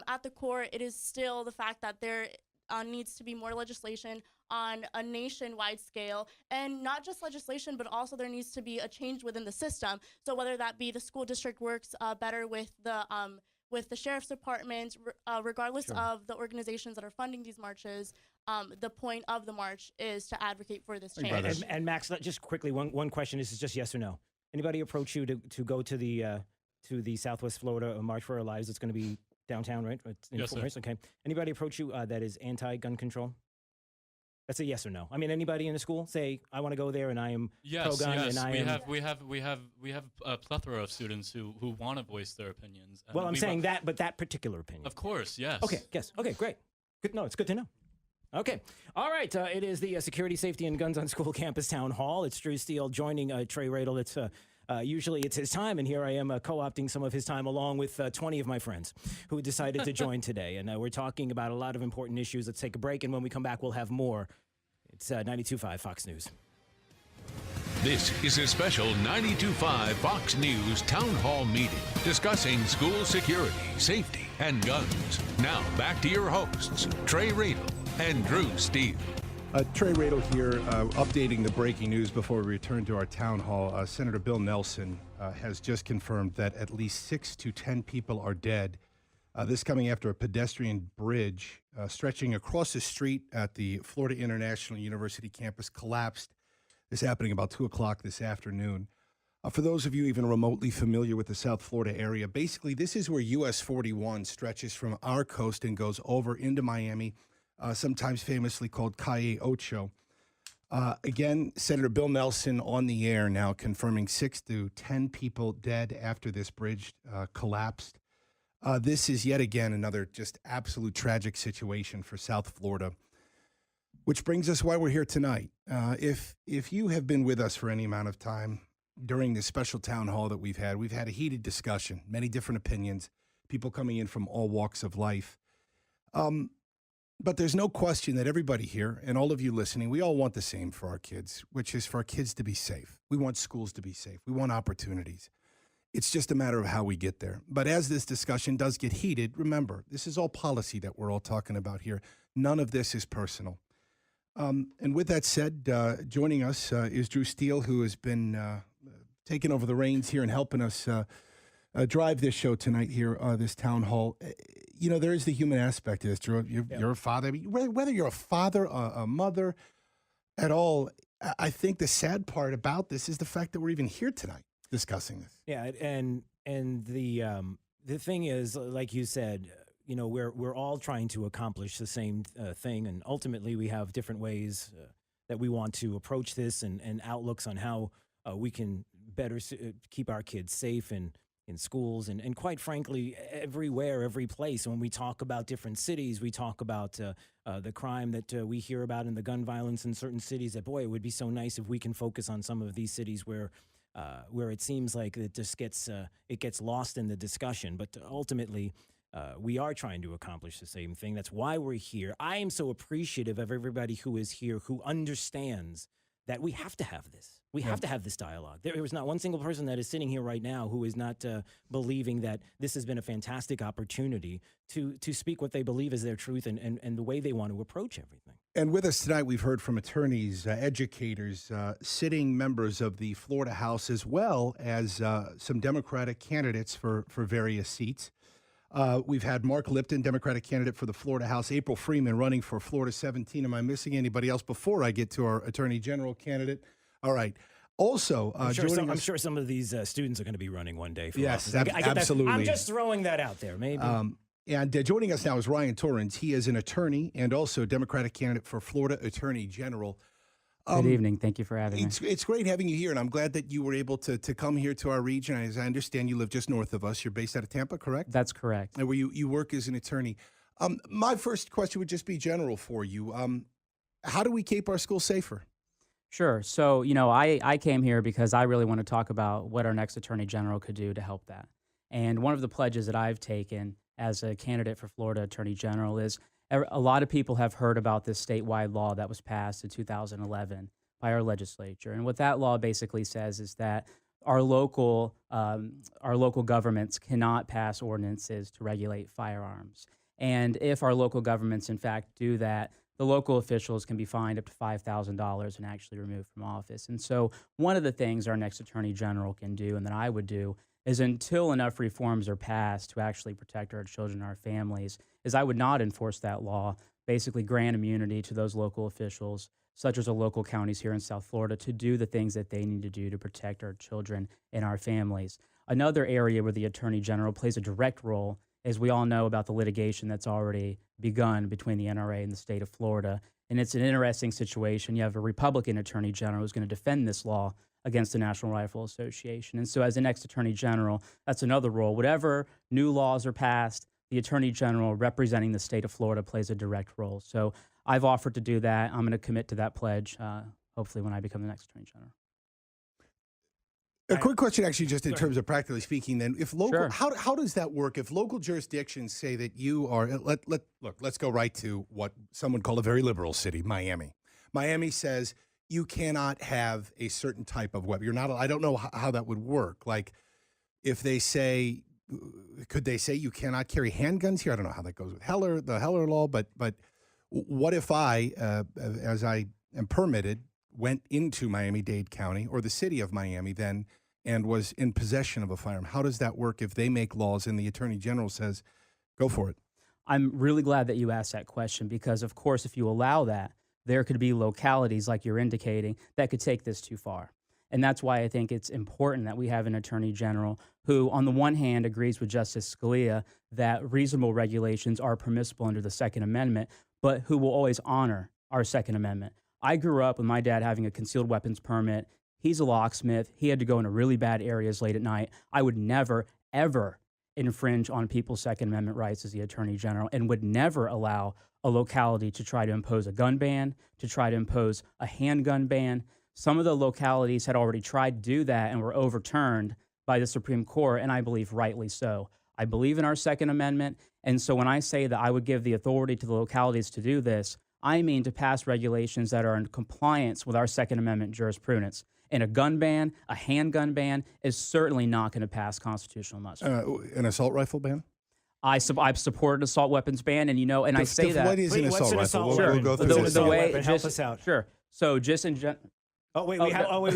at the core, it is still the fact that there needs to be more legislation on a nationwide scale, and not just legislation, but also there needs to be a change within the system. So whether that be the school district works better with the sheriff's department, regardless of the organizations that are funding these marches, the point of the march is to advocate for this change. And Max, just quickly, one question. This is just yes or no. Anybody approach you to go to the Southwest Florida March for Our Lives? It's going to be downtown, right? It's in Yes, sir. Forest, okay. Anybody approach you that is anti-gun control? That's a yes or no. I mean, anybody in the school say, I want to go there and I am pro-gun and I am... we have a plethora of students who want to voice their opinions. And Well, I'm saying that, but that particular opinion. Of course, yes. Okay, yes. Okay, great. Good. No, it's good to know. Okay. All right. It is the Security, Safety, and Guns on School Campus Town Hall. It's Drew Steele joining Trey Radel. It's usually it's his time, and here I am co-opting some of his time along with 20 of my friends who decided to join today. And we're talking about a lot of important issues. Let's take a break, and when we come back, we'll have more. It's 92.5 Fox News. This is a special 92.5 Fox News Town Hall meeting discussing school security, safety, and guns. Now back to your hosts, Trey Radel and Drew Steele. Trey Radel here, updating the breaking news before we return to our town hall. Senator Bill Nelson has just confirmed that at least 6 to 10 people are dead. This coming after a pedestrian bridge stretching across the street at the Florida International University campus collapsed. This happening about 2 o'clock this afternoon. For those of you even remotely familiar with the South Florida area, basically this is where US 41 stretches from our coast and goes over into Miami, sometimes famously called Calle Ocho. Again, Senator Bill Nelson on the air now confirming 6 to 10 people dead after this bridge collapsed. This is yet again another just absolute tragic situation for South Florida, which brings us why we're here tonight. If you have been with us for any amount of time during this special town hall that we've had a heated discussion, many different opinions, people coming in from all walks of life. But there's no question that everybody here and all of you listening, we all want the same for our kids, which is for our kids to be safe. We want schools to be safe. We want opportunities. It's just a matter of how we get there. But as this discussion does get heated, remember, this is all policy that we're all talking about here. None of this is personal. And with that said, joining us is Drew Steele, who has been taking over the reins here and helping us drive this show tonight here, this town hall. You know, there is the human aspect to this, Drew. You're a father. I mean, whether you're a father, a mother, at all, I think the sad part about this is the fact that we're even here tonight discussing this. Yeah, and the thing is, like you said, you know, we're all trying to accomplish the same thing, and ultimately we have different ways that we want to approach this, and outlooks on how we can better keep our kids safe in schools, and quite frankly, everywhere, every place. And when we talk about different cities, we talk about the crime that we hear about and the gun violence in certain cities. That, boy, it would be so nice if we can focus on some of these cities where it seems like it just gets lost in the discussion. But ultimately, we are trying to accomplish the same thing. That's why we're here. I am so appreciative of everybody who is here, who understands that we have to have this. We have to have this dialogue. There was not one single person that is sitting here right now who is not believing that this has been a fantastic opportunity to speak what they believe is their truth and the way they want to approach everything. And with us tonight, we've heard from attorneys, educators, sitting members of the Florida House, as well as some Democratic candidates for various seats. We've had Mark Lipton, Democratic candidate for the Florida House, April Freeman running for Florida 17. Am I missing anybody else before I get to our Attorney General candidate? All right. Also, I'm sure some of these students are going to be running one day. For yes, office. I get absolutely. that. I'm just throwing that out there, maybe. And joining us now is Ryan Torrens. He is an attorney and also Democratic candidate for Florida Attorney General. Good evening. Thank you for having me. It's great having you here, and I'm glad that you were able to come here to our region. As I understand, you live just north of us. You're based out of Tampa, correct? That's correct. And where you work as an attorney. My first question would just be general for you. How do we keep our schools safer? Sure. So, you know, I came here because I really want to talk about what our next Attorney General could do to help that. And one of the pledges that I've taken as a candidate for Florida Attorney General is a lot of people have heard about this statewide law that was passed in 2011 by our legislature. And what that law basically says is that our local governments cannot pass ordinances to regulate firearms. And if our local governments, in fact, do that, the local officials can be fined up to $5,000 and actually removed from office. And so one of the things our next Attorney General can do, and that I would do, is until enough reforms are passed to actually protect our children and our families, is I would not enforce that law, basically grant immunity to those local officials, such as the local counties here in South Florida, to do the things that they need to do to protect our children and our families. Another area where the Attorney General plays a direct role, as we all know about the litigation that's already begun between the NRA and the state of Florida. And it's an interesting situation. You have a Republican Attorney General who's going to defend this law against the National Rifle Association. And so as the next Attorney General, that's another role. Whatever new laws are passed, the Attorney General representing the state of Florida plays a direct role. So I've offered to do that. I'm going to commit to that pledge, hopefully when I become the next Attorney General. A quick question, actually, just in terms of practically speaking. Then, if local, Sure. how does that work? If local jurisdictions say that you are, let's go right to what some would call a very liberal city, Miami. Miami says you cannot have a certain type of weapon. You're not. I don't know how that would work. Like, if they say, could they say you cannot carry handguns here? I don't know how that goes with the Heller law. But what if I, as I am permitted, went into Miami-Dade County or the city of Miami then and was in possession of a firearm? How does that work if they make laws and the Attorney General says, go for it? I'm really glad that you asked that question because, of course, if you allow that, there could be localities, like you're indicating, that could take this too far. And that's why I think it's important that we have an Attorney General who, on the one hand, agrees with Justice Scalia that reasonable regulations are permissible under the Second Amendment, but who will always honor our Second Amendment. I grew up with my dad having a concealed weapons permit. He's a locksmith. He had to go into really bad areas late at night. I would never, ever infringe on people's Second Amendment rights as the Attorney General and would never allow a locality to try to impose a gun ban, to try to impose a handgun ban. Some of the localities had already tried to do that and were overturned by the Supreme Court, and I believe rightly so. I believe in our Second Amendment, and so when I say that I would give the authority to the localities to do this, I mean to pass regulations that are in compliance with our Second Amendment jurisprudence. And a gun ban, a handgun ban, is certainly not going to pass constitutional muster. An assault rifle ban? I support an assault weapons ban, and and I say that. What is an assault rifle? Sure. We'll go through this. Help us out. Sure. So just in Oh wait, we have Google. We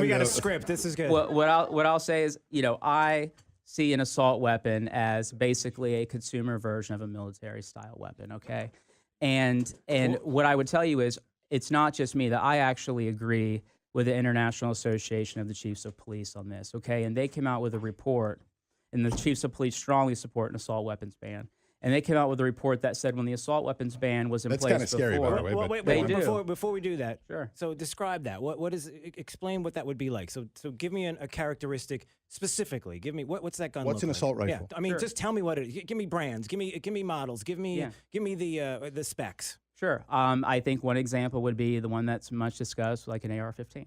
got a script. This is good. What I'll say is, I see an assault weapon as basically a consumer version of a military style weapon. Okay, and what I would tell you is, it's not just me, that I actually agree with the International Association of the Chiefs of Police on this. Okay, and they came out with a report, and the Chiefs of Police strongly support an assault weapons ban. And they came out with a report that said when the assault weapons ban was in place before. That's kind of scary, by the way. Wait, before we do that, sure. So describe that. What is? Explain what that would be like. So give me a characteristic specifically. Give me what's that gun? What's an assault rifle? Yeah, I mean, just tell me what it is. Give me brands. Give me models. Give me the specs. Sure. I think one example would be the one that's much discussed, like an AR-15.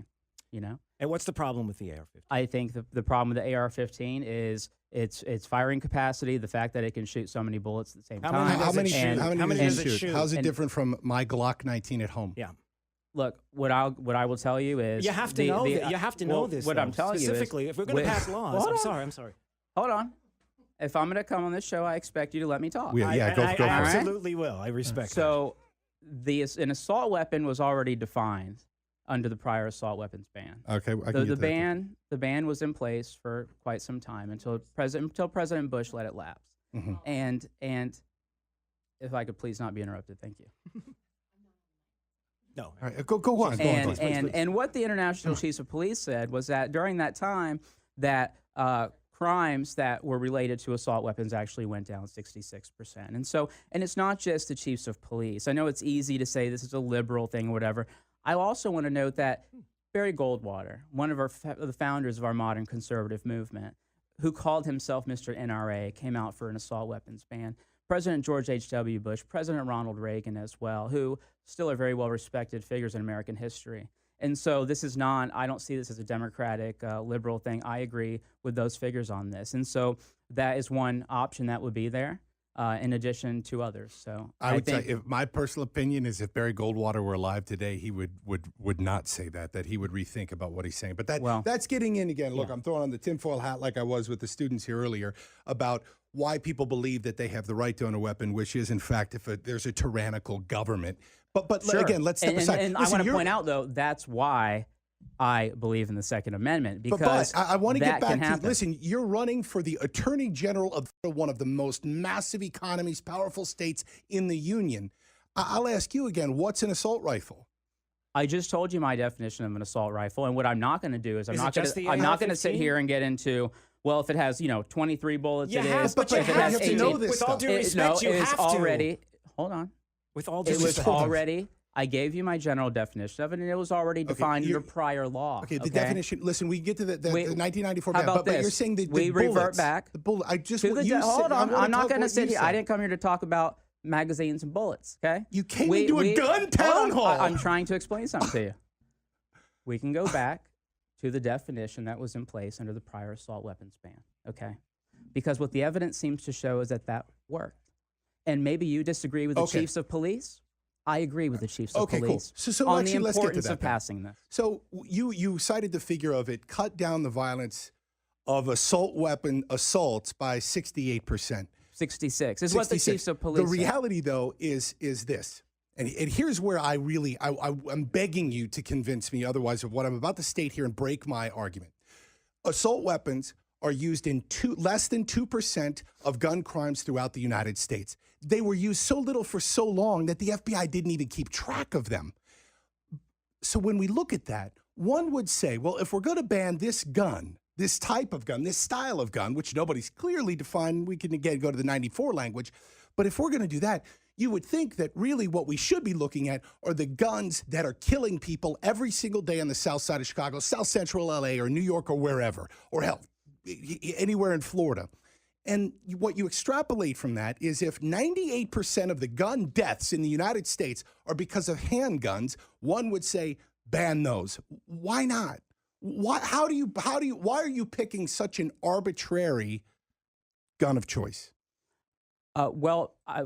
And what's the problem with the AR-15? I think the problem with the AR-15 is its firing capacity, the fact that it can shoot so many bullets at the same time. How many does it shoot? How's it different from my Glock 19 at home? Yeah. Look, what I will tell you is you have to know. You have to know this. What I'm telling you specifically, if we're going to pass laws, I'm sorry. Hold on. If I'm going to come on this show, I expect you to let me talk. Go for it. I absolutely will. I respect. So, an assault weapon was already defined under the prior assault weapons ban. Okay, the ban was in place for quite some time until President Bush let it lapse. Mm-hmm. And if I could please not be interrupted, thank you. No. All right, go on. And what the International Chiefs of Police said was that during that time, that crimes that were related to assault weapons actually went down 66%. And it's not just the chiefs of police. I know it's easy to say this is a liberal thing or whatever. I also want to note that Barry Goldwater, one of the founders of our modern conservative movement, who called himself Mr. NRA, came out for an assault weapons ban. President George H.W. Bush, President Ronald Reagan as well, who still are very well-respected figures in American history. And so this is not, I don't see this as a democratic, liberal thing. I agree with those figures on this. And so that is one option that would be there. In addition to others. So I would say, if my personal opinion is, if Barry Goldwater were alive today, he would not say that he would rethink about what he's saying. But that's getting in again. Look, I'm throwing on the tinfoil hat like I was with the students here earlier about why people believe that they have the right to own a weapon, which is in fact if there's a tyrannical government. But sure. Again, let's step aside. And I want to point out though, that's why I believe in the Second Amendment, because I want to get back to, happen. Listen, you're running for the Attorney General of one of the most massive economies, powerful states in the Union. I'll ask you again, what's an assault rifle? I just told you my definition of an assault rifle, and what I'm not going to do is I'm not going to sit here and get into, well, if it has 23 bullets, it is. But you have to know this. With all due respect, you have to. Already. Hold on. With all due respect, it was already. I gave you my general definition of it, and it was already defined under prior law. Okay, the definition. Listen, we get to the 1994 ban, but you're saying that we revert back. The bullet. I just hold on. I'm not going to sit here. I didn't come here to talk about magazines and bullets. Okay. You came into a gun town hall. I'm trying to explain something to you. We can go back to the definition that was in place under the prior assault weapons ban. Okay, because what the evidence seems to show is that worked. And maybe you disagree with the chiefs of police. I agree with the chiefs of police on the importance of passing this. So you cited the figure of it cut down the violence of assault weapon assaults by 68%. 66 is what the chiefs of police The reality, though, is this. And here's where I'm begging you to convince me otherwise of what I'm about to state here and break my argument. Assault weapons are used in less than 2% of gun crimes throughout the United States. They were used so little for so long that the FBI didn't even keep track of them. So when we look at that, one would say, well, if we're going to ban this gun, this type of gun, this style of gun, which nobody's clearly defined, we can again go to the 94 language, but if we're going to do that, you would think that really what we should be looking at are the guns that are killing people every single day on the south side of Chicago, South Central LA or New York or wherever, or hell, anywhere in Florida. And what you extrapolate from that is if 98% of the gun deaths in the United States are because of handguns, one would say ban those. Why not? Why are you picking such an arbitrary gun of choice?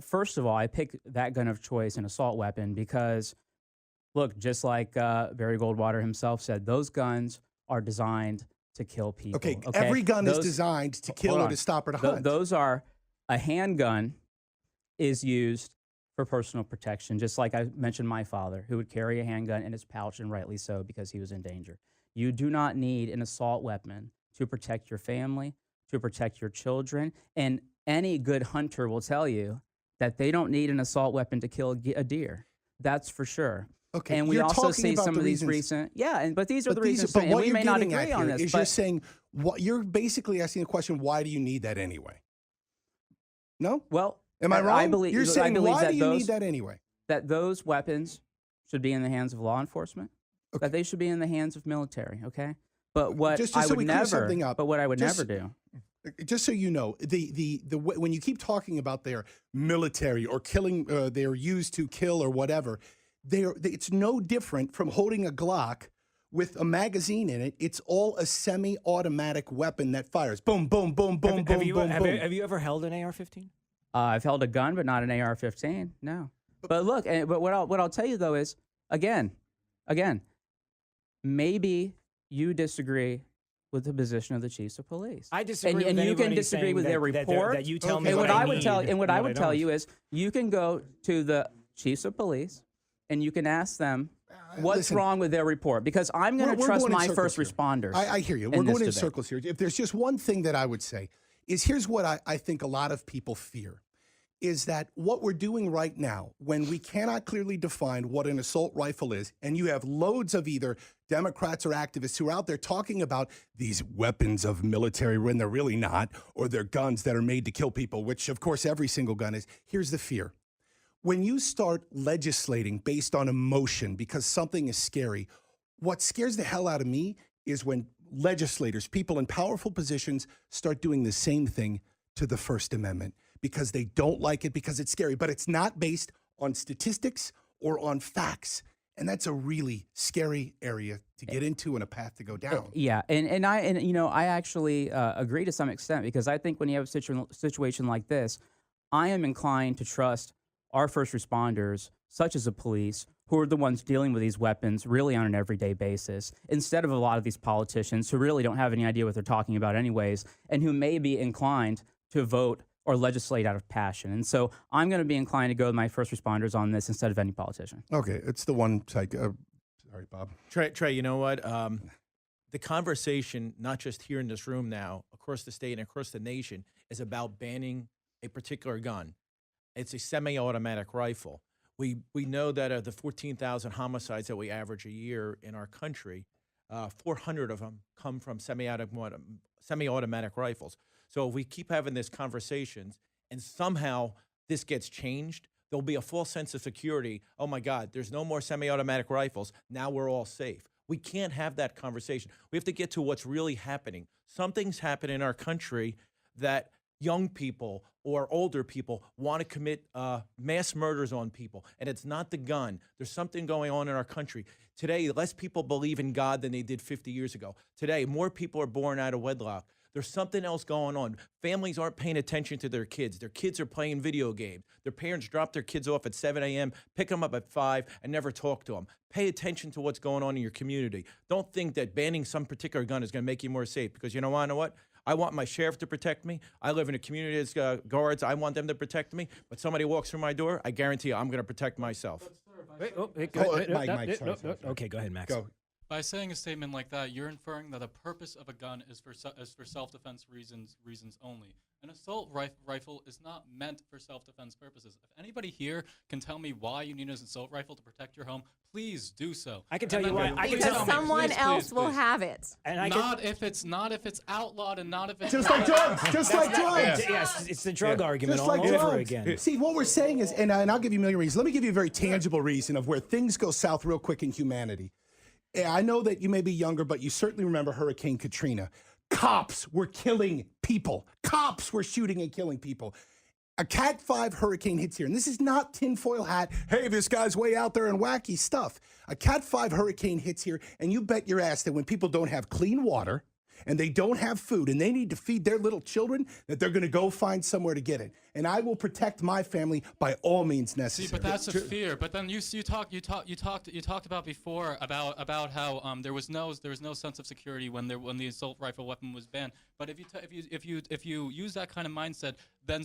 First of all, I picked that gun of choice, an assault weapon, because look, just like Barry Goldwater himself said, those guns are designed to kill people. Okay, every gun is designed to kill hold or on. to stop or to hunt. Those are, a handgun is used for personal protection, just like I mentioned my father, who would carry a handgun in his pouch, and rightly so, because he was in danger. You do not need an assault weapon to protect your family, to protect your children, and any good hunter will tell you that they don't need an assault weapon to kill a deer. That's for sure. Okay, and we you're also talking see about some the of these reasons- recent, but these are the reasons, But and what we you're may not getting agree at on here this. is but you're saying, what you're basically asking the question, why do you need that anyway? No? Well, am I wrong? I believe you're saying, believe why that do you those, need that anyway? That those weapons should be in the hands of law enforcement. That they should be in the hands of military. Okay, but what Just I so would we clear never, something up, but what I would just- never do. Just so you know, when you keep talking about their military or killing, they're used to kill or whatever, it's no different from holding a Glock with a magazine in it. It's all a semi-automatic weapon that fires. Boom, boom, boom, boom, boom, boom, boom. Have you ever held an AR-15? I've held a gun, but not an AR-15. No. But look, but what I'll tell you though is, again, maybe you disagree with the position of the chiefs of police. I disagree and with you can anybody disagree saying with their that report. that you tell me and what what I I would tell need and what I and would what I tell don't. you is, you can go to the chiefs of police and you can ask them what's listen, wrong with their report, because I'm going to We're trust going in my circles first here. responders. I hear you. We're going in circles here. If there's just one thing that I would say is, here's what I think a lot of people fear, is that what we're doing right now, when we cannot clearly define what an assault rifle is, and you have loads of either Democrats or activists who are out there talking about these weapons of military when they're really not, or they're guns that are made to kill people, which of course every single gun is. Here's the fear. When you start legislating based on emotion because something is scary, what scares the hell out of me is when legislators, people in powerful positions, start doing the same thing to the First Amendment because they don't like it, because it's scary, but it's not based on statistics or on facts. And that's a really scary area to get into and a path to go down. Yeah, and I actually agree to some extent, because I think when you have a situation like this, I am inclined to trust our first responders, such as the police, who are the ones dealing with these weapons really on an everyday basis, instead of a lot of these politicians who really don't have any idea what they're talking about anyways, and who may be inclined to vote or legislate out of passion. And so I'm going to be inclined to go with my first responders on this instead of any politician. Okay, it's the one side. Sorry, Bob. Trey, you know what? The conversation, not just here in this room now, across the state and across the nation, is about banning a particular gun. It's a semi-automatic rifle. We know that of the 14,000 homicides that we average a year in our country, 400 of them come from semi-automatic rifles. So if we keep having these conversations and somehow this gets changed, there'll be a false sense of security. Oh my God, there's no more semi-automatic rifles. Now we're all safe. We can't have that conversation. We have to get to what's really happening. Something's happened in our country that young people or older people want to commit mass murders on people, and it's not the gun. There's something going on in our country. Today, less people believe in God than they did 50 years ago. Today, more people are born out of wedlock. There's something else going on. Families aren't paying attention to their kids. Their kids are playing video games. Their parents drop their kids off at 7 a.m., pick them up at 5, and never talk to them. Pay attention to what's going on in your community. Don't think that banning some particular gun is going to make you more safe, because you know what? I want my sheriff to protect me. I live in a community that's guards. I want them to protect me. But somebody walks through my door, I guarantee you I'm going to protect myself. Okay, go ahead, Max. Go. By saying a statement like that, you're inferring that the purpose of a gun is for self-defense reasons only. An assault rifle is not meant for self-defense purposes. If anybody here can tell me why you need an assault rifle to protect your home, please do so. I can tell you why. Because someone else will have it. And not if it's outlawed, and not if it's Just like drugs. Just like drugs. Yes, it's the drug argument Just all like over drugs. again. See, what we're saying is, and I'll give you a million reasons. Let me give you a very tangible reason of where things go south real quick in humanity. I know that you may be younger, but you certainly remember Hurricane Katrina. Cops were killing people. Cops were shooting and killing people. A Cat 5 hurricane hits here, and this is not tinfoil hat, hey, this guy's way out there and wacky stuff. A Cat 5 hurricane hits here, and you bet your ass that when people don't have clean water, and they don't have food and they need to feed their little children, that they're going to go find somewhere to get it. And I will protect my family by all means necessary. See, but that's a fear. But then you talked about before about how there was no sense of security when the assault rifle weapon was banned. But if you use that kind of mindset, then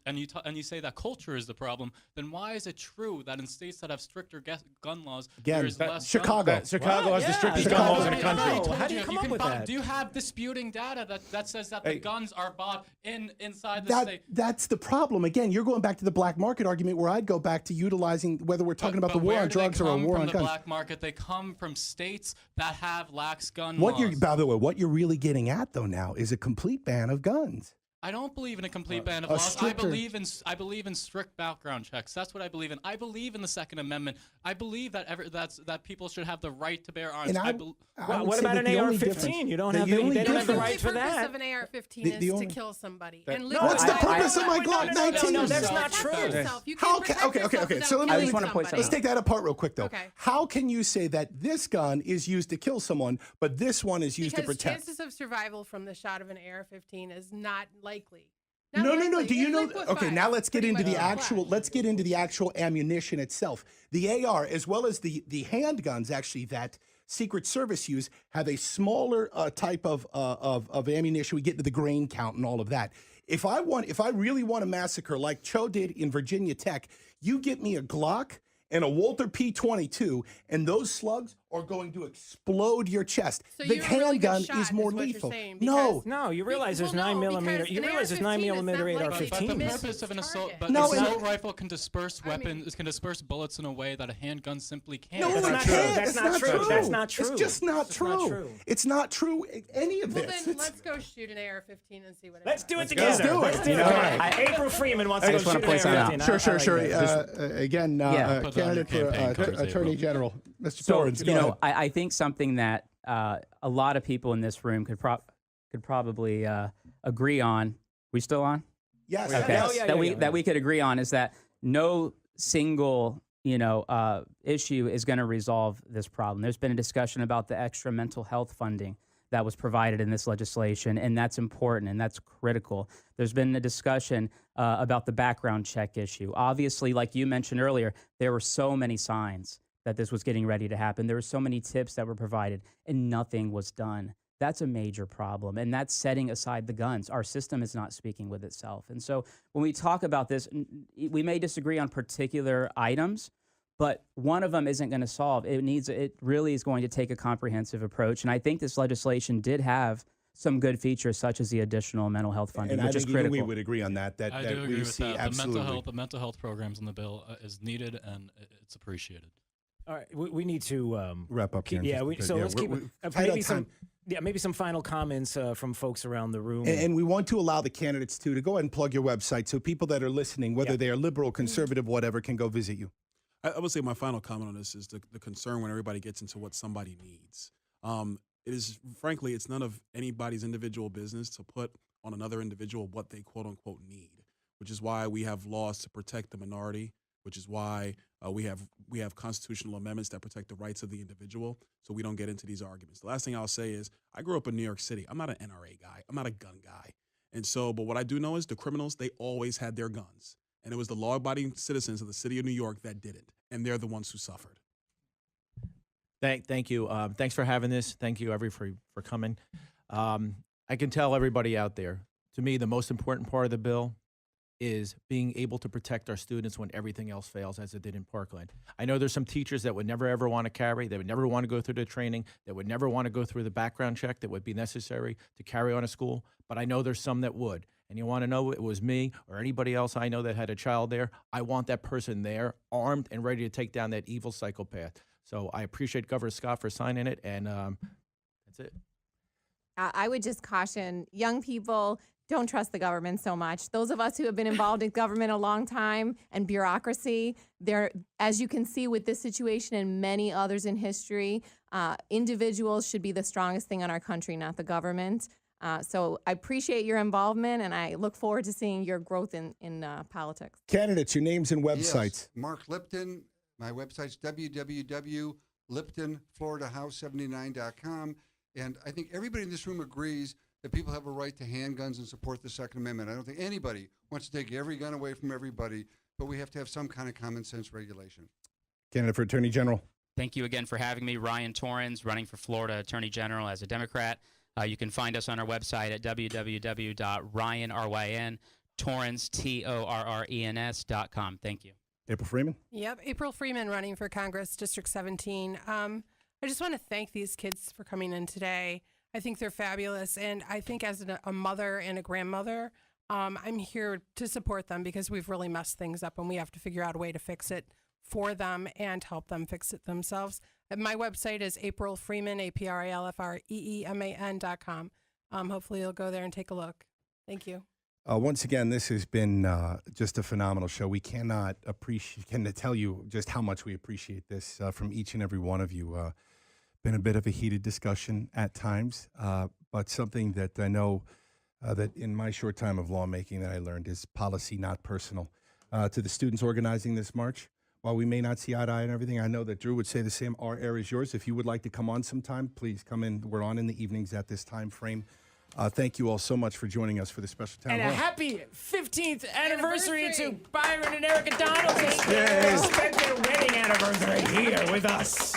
and you say that culture is the problem, then why is it true that in states that have stricter gun laws, there's less Chicago. Chicago has the strictest gun laws in the country. How do you come up with that? Do you have disputing data that says that the guns are bought inside the state? That's the problem. Again, you're going back to the black market argument, where I'd go back to utilizing whether we're talking about the war on drugs or a war on guns. The black market, they come from states that have lax gun What laws. by the way, what you're really getting at though now is a complete ban of guns. I don't believe in a complete ban of laws. I believe in strict background checks. That's what I believe in. I believe in the Second Amendment. I believe that people should have the right to bear arms. What about an AR-15? You don't have they don't have the right for that. The purpose of an AR-15 is to kill somebody. What's the purpose of my Glock 19? No, that's not true. Okay. So let's take that apart real quick though. Okay. How can you say that this gun is used to kill someone, but this one is used to protect? Chances of survival from the shot of an AR-15 is not likely. No. Do you know? Okay, now let's get into the actual. Let's get into the actual ammunition itself. The AR, as well as the handguns, actually that Secret Service use, have a smaller type of ammunition. We get to the grain count and all of that. If I really want to massacre like Cho did in Virginia Tech, you get me a Glock and a Walther P22, and those slugs are going to explode your chest. So the handgun is more what lethal. No, you realize there's 9mm. You realize there's 9mm AR-15s. But the purpose of an assault, an assault rifle can disperse weapons, can disperse bullets in a way that a handgun simply can't. No, That's not true. That's not true. It's just not true. It's not true. Any of Well, this. then let's go shoot an AR-15 and see what it Let's does. do it together. Let's do it. April Freeman wants to go shoot an AR-15. Sure. Again, candidate for Attorney General, Mr. Torrance. I think something that a lot of people in this room could probably agree on. We still on? Yes. Okay. That we could agree on is that no single issue is going to resolve this problem. There's been a discussion about the extra mental health funding that was provided in this legislation, and that's important and that's critical. There's been a discussion about the background check issue. Obviously, like you mentioned earlier, there were so many signs that this was getting ready to happen. There were so many tips that were provided, and nothing was done. That's a major problem, and that's setting aside the guns. Our system is not speaking with itself. And so when we talk about this, we may disagree on particular items, but one of them isn't going to solve. It really is going to take a comprehensive approach, and I think this legislation did have some good features, such as the additional mental health funding, and which is critical. We would agree on that. I do agree with that. Absolutely. The mental health programs in the bill is needed, and it's appreciated. All right, we need to wrap up here. Let's keep maybe some final comments from folks around the room. And we want to allow the candidates to go ahead and plug your website so people that are listening, whether they are liberal, conservative, whatever, can go visit you. I would say my final comment on this is the concern when everybody gets into what somebody needs. It is, frankly, it's none of anybody's individual business to put on another individual what they quote unquote need, which is why we have laws to protect the minority, which is why we have constitutional amendments that protect the rights of the individual, so we don't get into these arguments. The last thing I'll say is I grew up in New York City. I'm not an NRA guy. I'm not a gun guy. And so, but what I do know is the criminals, they always had their guns. And it was the law-abiding citizens of the city of New York that did it. And they're the ones who suffered. Thank you. Thanks for having this. Thank you, for coming. I can tell everybody out there, to me, the most important part of the bill is being able to protect our students when everything else fails, as it did in Parkland. I know there's some teachers that would never, ever want to carry. They would never want to go through the training. They would never want to go through the background check that would be necessary to carry on a school. But I know there's some that would. And you want to know it was me or anybody else I know that had a child there. I want that person there, armed and ready to take down that evil psychopath. So I appreciate Governor Scott for signing it, and that's it. I would just caution young people, don't trust the government so much. Those of us who have been involved in government a long time and bureaucracy, as you can see with this situation and many others in history, individuals should be the strongest thing in our country, not the government. So I appreciate your involvement, and I look forward to seeing your growth in politics. Candidates, your names and websites. Yes. Mark Lipton. My website's www.liptonfloridahouse79.com. And I think everybody in this room agrees that people have a right to handguns and support the Second Amendment. I don't think anybody wants to take every gun away from everybody, but we have to have some kind of common sense regulation. Candidate for Attorney General. Thank you again for having me. Ryan Torrens, running for Florida Attorney General as a Democrat. You can find us on our website at www.ryantorrens.com. Thank you. April Freeman. Yep, April Freeman running for Congress, District 17. I just want to thank these kids for coming in today. I think they're fabulous, and I think as a mother and a grandmother, I'm here to support them because we've really messed things up, and we have to figure out a way to fix it for them and help them fix it themselves. My website is April Freeman, APRILFREEMAN.com. Hopefully you'll go there and take a look. Thank you. Once again, this has been just a phenomenal show. We can tell you just how much we appreciate this from each and every one of you. Been a bit of a heated discussion at times, but something that I know that in my short time of lawmaking that I learned is policy, not personal. To the students organizing this march, while we may not see eye to eye and everything, I know that Drew would say the same. Our air is yours. If you would like to come on sometime, please come in. We're on in the evenings at this time frame. Thank you all so much for joining us for the special town And hall. a happy 15th anniversary to Byron and Erica Donaldson. Yes. They spent their wedding anniversary here with us.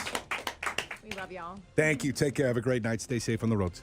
We love y'all. Thank you. Take care. Have a great night. Stay safe on the roads.